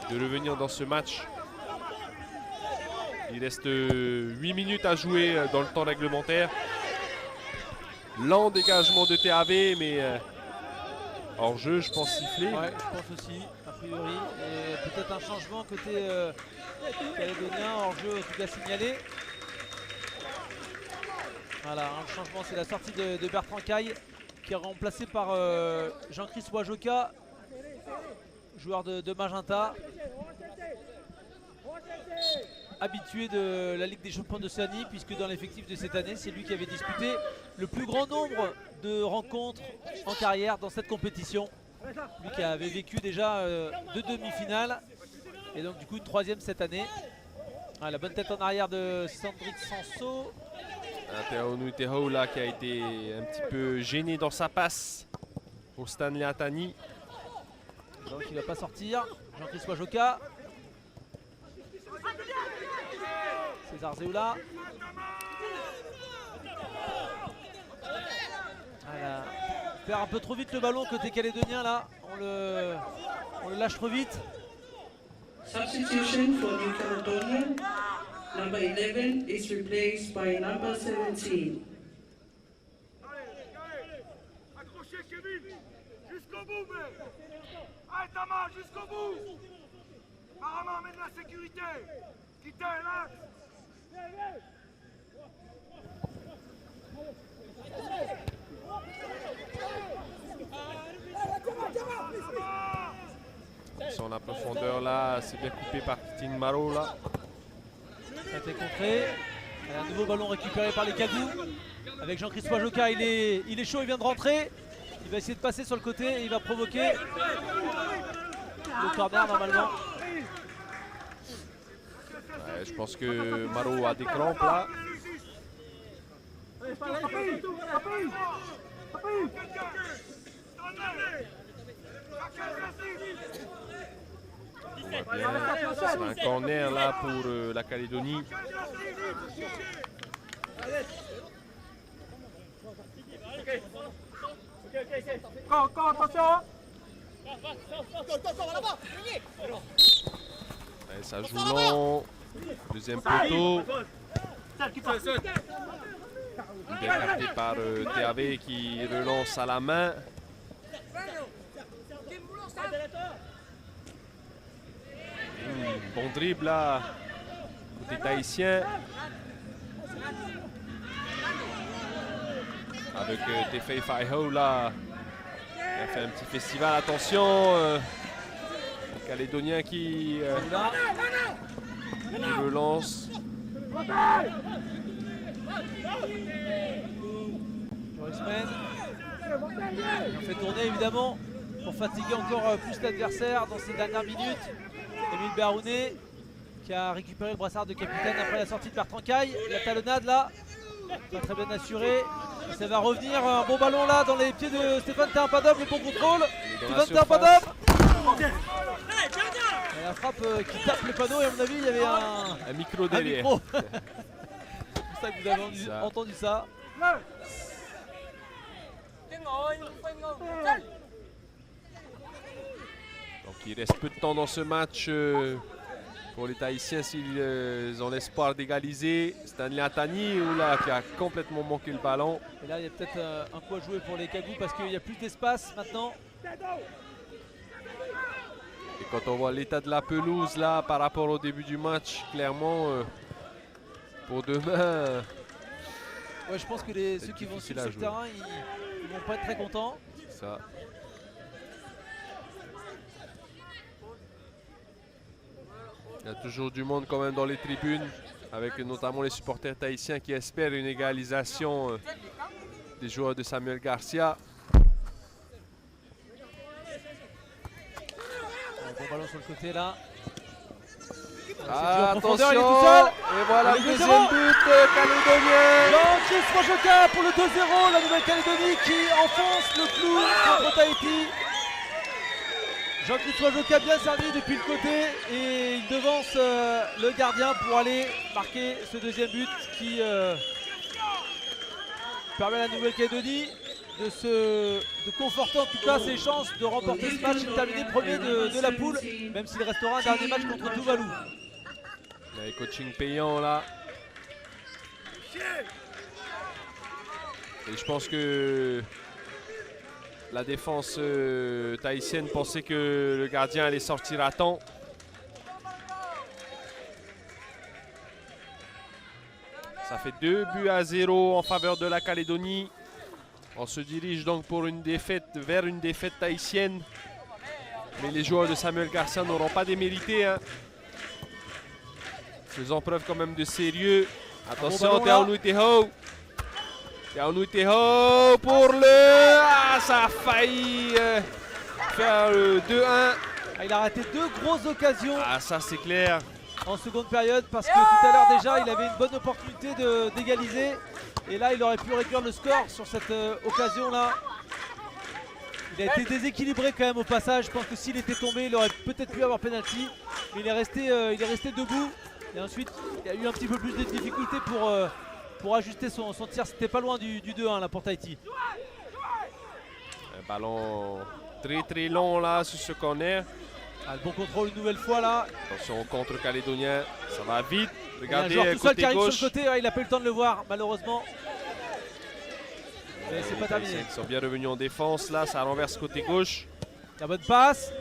revenir dans ce match. Il reste 8 minutes à jouer dans le temps réglementaire. Lent dégagement de TAV, mais hors jeu, je pense siffler. Ouais, je pense aussi, a priori. Et peut-être un changement côté calédonien, hors jeu en tout cas signalé. Voilà, un changement, c'est la sortie de Bertrand Caille qui est remplacé par Jean-Chris Wajoka, joueur de Magenta. Habitué de la Ligue des Champions d'Océanie, puisque dans l'effectif de cette année, c'est lui qui avait disputé le plus grand nombre de rencontres en carrière dans cette compétition. Lui qui avait vécu déjà 2 demi-finales et donc du coup une 3e cette année. Ah, la bonne tête en arrière de Sandrick Sanso. Théo Nuteho là qui a été un petit peu gêné dans sa passe pour Stanley Atani. Donc il ne va pas sortir. Jean-Chris Wajoka. César Zeoula. Voilà. Perd un peu trop vite le ballon côté calédonien là. On le lâche trop vite. Substitution for New Caledonia. Number 11 is replaced by number 17. Accrochez Kevin. Jusqu'au bout, mais. Allez, ta main, jusqu'au bout. Marama, amène la sécurité. Quittez l'axe. Sur la profondeur là, c'est bien coupé par Tine Maro là. Ça fait contrer. Un nouveau ballon récupéré par les Cagous. Avec Jean-Chris Wajoka, il est chaud, il vient de rentrer. Il va essayer de passer sur le côté et il va provoquer le corner normalement. Ouais, je pense que Maro a des crampes là. C'est un corner là pour la Calédonie. Encore, attention. Ouais, ça joue long. Deuxième poteau. Bien capté par TAV qui relance à la main. Bon dribble là, côté tahitien. Avec Tefei Faiho là, Il a fait un petit festival, attention. Le Calédonien qui relance. Jorisman. Il en fait tourner évidemment pour fatiguer encore plus l'adversaire dans ces dernières minutes. Émile Berounet qui a récupéré le brassard de capitaine après la sortie de Bertrand Caille. La talonnade là, pas très bien assurée. Ça va revenir, un bon ballon là dans les pieds de Stéphane Théapadov, le bon contrôle. Stéphane Théapadov. Et la frappe qui tape le panneau et à mon avis il y avait un micro un derrière. micro. C'est pour ça que vous avez entendu ça. Donc il reste peu de temps dans ce match pour les Tahitiens s'ils ont l'espoir d'égaliser. Stanley Atani là, qui a complètement manqué le ballon. Et là il y a peut-être un coup à jouer pour les Cagous parce qu'il y a plus d'espace maintenant. Et quand on voit l'état de la pelouse là par rapport au début du match, clairement pour demain. Ouais, je pense que ceux qui vont sur le terrain, ils vont pas être très contents. C'est ça. Il y a toujours du monde quand même dans les tribunes, avec notamment les supporters tahitiens qui espèrent une égalisation des joueurs de Samuel Garcia. Bon ballon sur le côté là. Ah, attention, il est tout seul. Et voilà le deuxième 2-0. but calédonien. Jean-Christophe Mojoka pour le 2-0, la Nouvelle-Calédonie qui enfonce le clou contre Tahiti. Jean-Christophe Mojoka bien servi depuis le côté et il devance le gardien pour aller marquer ce deuxième but qui permet à la Nouvelle-Calédonie de conforter en tout cas ses chances de remporter ce match et de terminer premier de la poule, même s'il restera un dernier match contre Tuvalu. Il y a les coachings payants là. Et je pense que la défense tahitienne pensait que le gardien allait sortir à temps. Ça fait 2-0 en faveur de la Calédonie. On se dirige donc pour une défaite, vers une défaite tahitienne. Mais les joueurs de Samuel Garcia n'auront pas démérité. Hein. Faisant preuve quand même de sérieux. Attention, Teaunui Teho. Teaunui Teho pour le... Ah, ça a failli faire le 2-1. Ah, il a raté deux grosses occasions. Ah, ça c'est clair. En seconde période parce que tout à l'heure déjà il avait une bonne opportunité d'égaliser. Et là il aurait pu réduire le score sur cette occasion là. Il a été déséquilibré quand même au passage. Je pense que s'il était tombé il aurait peut-être pu avoir penalty. Mais il est resté debout. Et ensuite il y a eu un petit peu plus de difficultés pour ajuster son tir. C'était pas loin du 2-1 là pour Tahiti. Un ballon très long là sur ce corner. Ah, le bon contrôle une nouvelle fois là. Attention au contre calédonien, ça va vite. Regardez, il y a un joueur tout seul qui arrive gauche. sur le côté, ouais, il n'a pas eu le temps de le voir malheureusement. Mais c'est pas terminé. Ils sont bien revenus en défense là, ça renverse côté gauche. La bonne passe.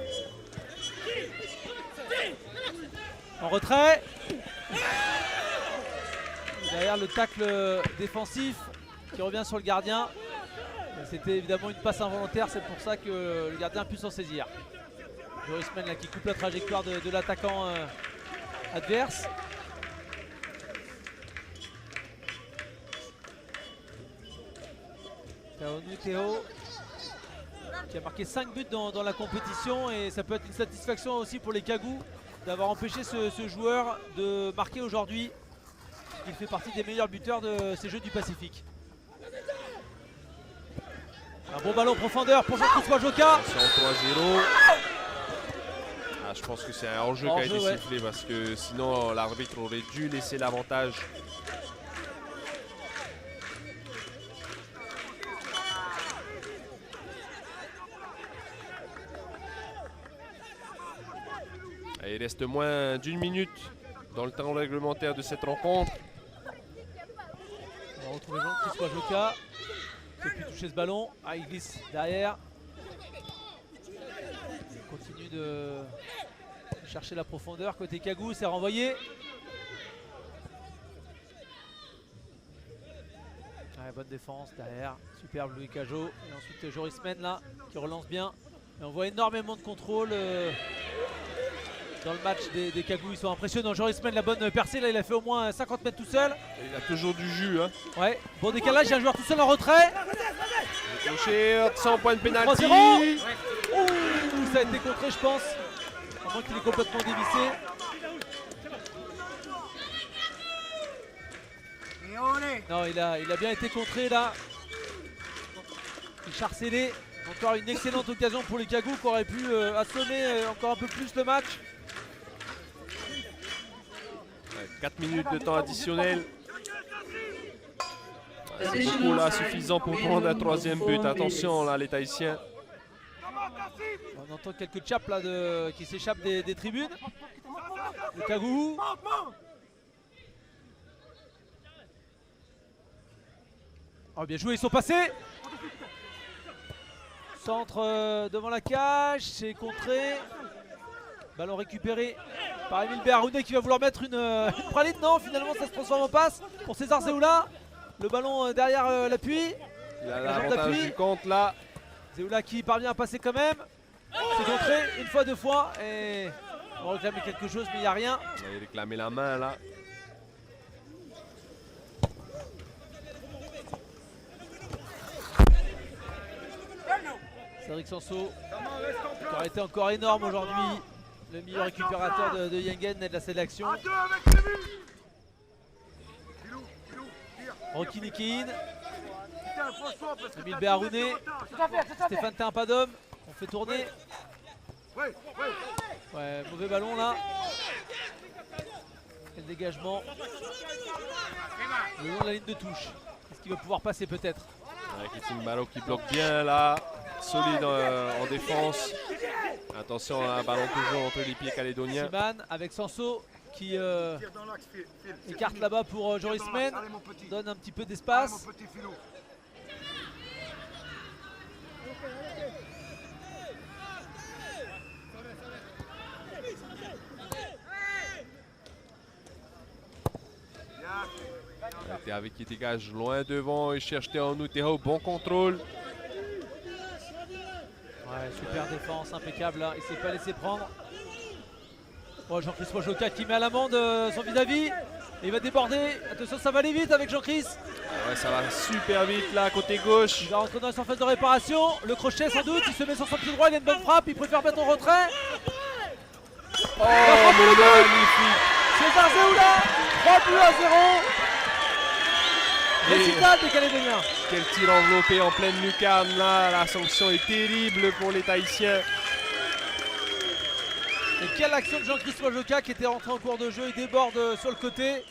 En retrait. Derrière le tacle défensif qui revient sur le gardien. C'était évidemment une passe involontaire, c'est pour ça que le gardien a pu s'en saisir. Jorisman là qui coupe la trajectoire de l'attaquant adverse. Teaunui Teho qui a marqué 5 buts dans la compétition et ça peut être une satisfaction aussi pour les Cagous d'avoir empêché ce joueur de marquer aujourd'hui. Il fait partie des meilleurs buteurs de ces Jeux du Pacifique. Un bon ballon profondeur pour Jean-Christophe Mojoka. Attention 3-0. Ah, je pense que c'est un hors-jeu qui a été sifflé parce que sinon l'arbitre aurait dû laisser l'avantage. Il reste moins d'une minute dans le temps réglementaire de cette rencontre. On va retrouver Jean-Christophe Mojoka qui a pu toucher ce ballon. Ah, il glisse derrière. Il continue de chercher la profondeur côté Cagou, c'est renvoyé. Ouais, bonne défense derrière. Superbe Louis Cajot. Et ensuite Joris Men là qui relance bien. Et on voit énormément de contrôle dans le match des Cagous. Ils sont impressionnants. Joris Men, la bonne percée. Là, il a fait au moins 50 mètres tout seul. Il a toujours du jus. Hein. Ouais, bon décalage. Il y a un joueur tout seul en retrait. Touché, 100 points de pénalty. 3-0. Ouh, ça a été contré, je pense. À moins qu'il est complètement dévissé. Non, il a bien été contré là. Richard Célé, encore une excellente occasion pour les Cagous qui auraient pu assommer encore un peu plus le match. 4 minutes de temps additionnel. C'est beaucoup là, suffisant pour prendre un 3e but. Attention là, les Tahitiens. On entend quelques chaps là qui s'échappent des tribunes. Le Cagou. Oh, bien joué, ils sont passés. Centre devant la cage, c'est contré. Ballon récupéré par Emile Béharounet qui va vouloir mettre une praline. Non, finalement ça se transforme en passe pour César Zeoula. Le ballon derrière l'appui. Il a l'avantage du compte là. Zeoula qui parvient à passer quand même. C'est contré une fois, 2 fois. Et on réclame quelque chose, mais il n'y a rien. Il réclamait la main là. Cédric Sanso qui aurait été encore énorme aujourd'hui. Le meilleur récupérateur de Yengen et de la sélection. Rocky Nikin. Emile Béharounet. Stéphane Timpadom. On fait tourner. Ouais, mauvais ballon là. Et le dégagement. Le long de la ligne de touche. Est-ce qu'il va pouvoir passer peut-être? Avec Christine Ballot qui bloque bien là. Solide en défense. Attention, un ballon toujours entre les pieds calédoniens. Siman avec Sanso qui écarte là-bas pour Joris Men. Donne un petit peu d'espace. Avec qui dégage loin devant, il cherche Théonou Théo, bon contrôle. Ouais, super défense, impeccable là, il s'est pas laissé prendre. Oh, Jean-Christophe Joca qui met à l'amende son vis-à-vis. Il va déborder, attention ça va aller vite avec Jean-Chris. Ouais, ça va super vite là, côté gauche. Il va rentrer dans la surface de réparation, le crochet sans doute, il se met sur son pied droit, il a une bonne frappe, il préfère mettre en retrait. Oh, magnifique. César Zeoula, 3-0. Récital des Calédoniens. Quel tir enveloppé en pleine lucarne là, la sanction est terrible pour les Tahitiens. Et quelle action de Jean-Christophe Joca qui était rentré en cours de jeu, il déborde sur le côté.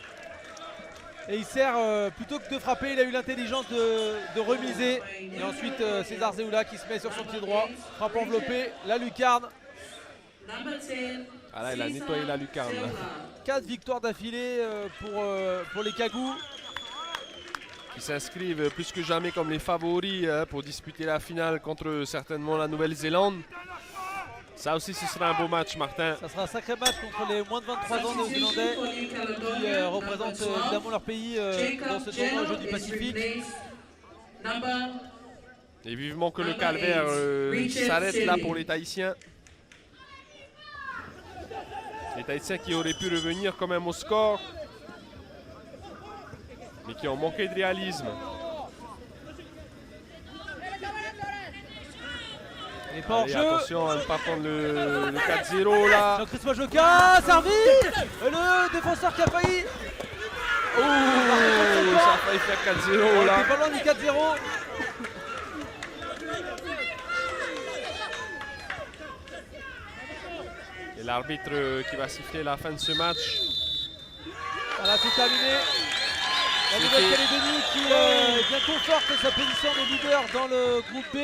Et il sert, plutôt que de frapper, il a eu l'intelligence de remiser. Et ensuite César Zeoula qui se met sur son pied droit, frappe enveloppée, la lucarne. Ah là, il a nettoyé la lucarne. 4 victoires d'affilée pour les Cagous. Qui s'inscrivent plus que jamais comme les favoris pour disputer la finale contre certainement la Nouvelle-Zélande. Ça aussi ce sera un beau match, Martin. Ça sera un sacré match contre les moins de 23 ans néo-zélandais qui représentent évidemment leur pays dans ce tournoi au Jeux du Pacifique. Et vivement que le calvaire s'arrête là pour les Tahitiens. Les Tahitiens qui auraient pu revenir quand même au score, mais qui ont manqué de réalisme. Et pas hors jeu. Attention à ne pas prendre le 4-0 là. Jean-Christophe Joca, servi. Le défenseur qui a failli. Oh, ça a failli faire 4-0 là. Il est pas loin du 4-0. Et l'arbitre qui va siffler la fin de ce match. Voilà, c'est terminé. La Nouvelle-Calédonie qui bien conforte sa position de leader dans le groupe B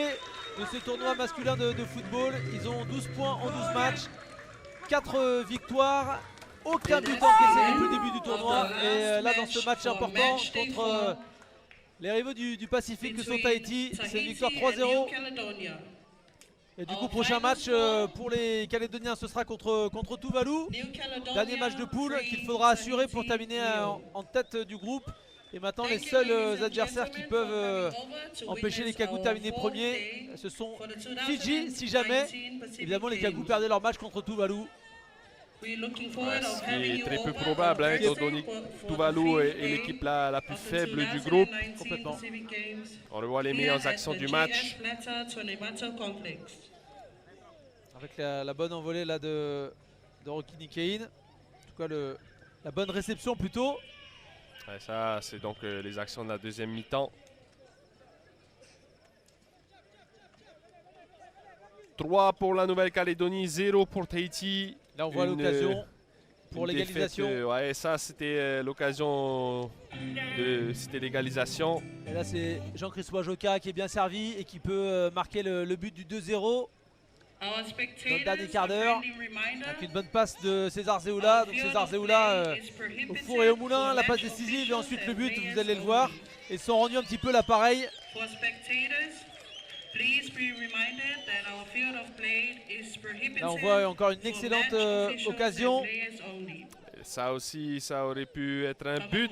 de ce tournoi masculin de football. Ils ont 12 points en 12 matchs, 4 victoires, aucun but encaissé depuis le début du tournoi. Et là dans ce match important contre les rivaux du Pacifique que sont Tahiti, c'est une victoire 3-0. Et du coup prochain match pour les Calédoniens ce sera contre Tuvalu. Dernier match de poule qu'il faudra assurer pour terminer en tête du groupe Et maintenant, les seuls adversaires qui peuvent empêcher les Kagou de terminer premier, ce sont Fidji, si jamais. Évidemment, les Kagou perdaient leur match contre Tuvalu. Ce qui est très peu probable, hein, étant donné que Tuvalu est l'équipe la plus faible du groupe. Complètement. On revoit les meilleures actions du match. Avec la bonne envolée là de Rocky Nikein. En tout cas, la bonne réception plutôt. Ouais, ça, c'est donc les actions de la deuxième mi-temps. 3 pour la Nouvelle-Calédonie, 0 pour Tahiti. Là, on voit l'occasion pour l'égalisation. Ouais, ça, c'était l'occasion c'était l'égalisation. Et là, c'est Jean-Christophe Joka qui est bien servi et qui peut marquer le but du 2-0 dans le dernier quart d'heure. Avec une bonne passe de César Zeoula. Donc César Zeoula au four et au moulin, la passe décisive et ensuite le but, vous allez le voir. Ils sont rendus un petit peu l'appareil. Là, on voit encore une excellente occasion. Ça aussi, ça aurait pu être un but,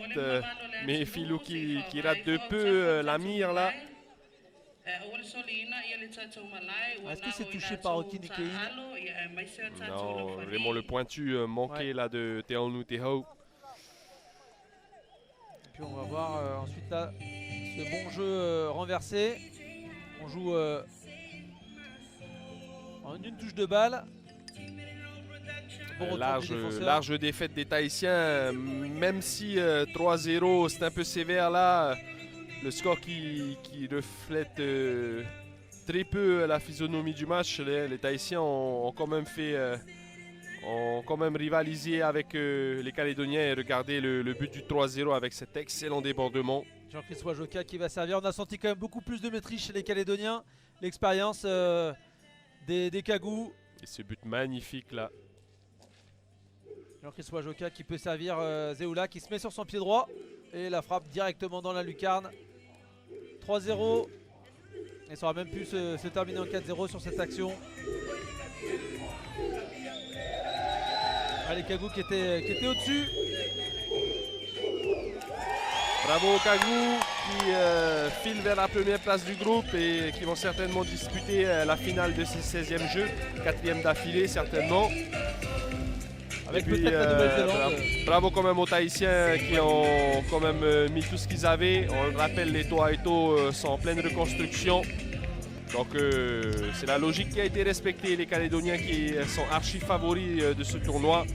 mais Filou qui rate de peu la mire là. Est-ce que c'est touché par Rocky Nikein? Non, Raymond le Pointu manqué là de Teonu Teho. Et puis on va voir ensuite là ce bon jeu renversé. On joue en une touche de balle. Bon large défaite des Tahitiens, même si 3-0 c'est un peu sévère là. Le score qui reflète très peu la physionomie du match. Les Tahitiens ont quand même rivalisé avec les Calédoniens et regardé le but du 3-0 avec cet excellent débordement. Jean-Christophe Joka qui va servir. On a senti quand même beaucoup plus de maîtrise chez les Calédoniens. L'expérience des Kagou. Et ce but magnifique là. Jean-Christophe Joka qui peut servir Zeoula qui se met sur son pied droit. Et la frappe directement dans la lucarne. 3-0. Et ça aura même pu se terminer en 4-0 sur cette action. Ah, les Kagou qui étaient au-dessus. Bravo aux Kagou qui filent vers la première place du groupe et qui vont certainement disputer la finale de ces 16e jeux. 4e d'affilée certainement. Avec puis, peut-être la Nouvelle-Zélande. Bravo quand même aux Tahitiens qui ont quand même mis tout ce qu'ils avaient. On le rappelle, les Toa-Eto sont en pleine reconstruction. Donc c'est la logique qui a été respectée. Les Calédoniens qui sont archi favoris de ce tournoi.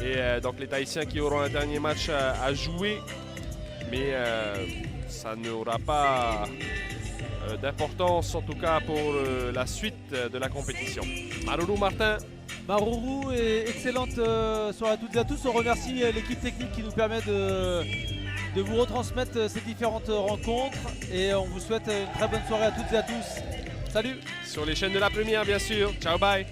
Et donc les Tahitiens qui auront un dernier match à jouer. Mais ça n'aura pas d'importance en tout cas pour la suite de la compétition. Maruru Martin. Maruru et excellente soirée à toutes et à tous. On remercie l'équipe technique qui nous permet de vous retransmettre ces différentes rencontres. Et on vous souhaite une très bonne soirée à toutes et à tous. Salut! Sur les chaînes de la première bien sûr. Ciao, bye!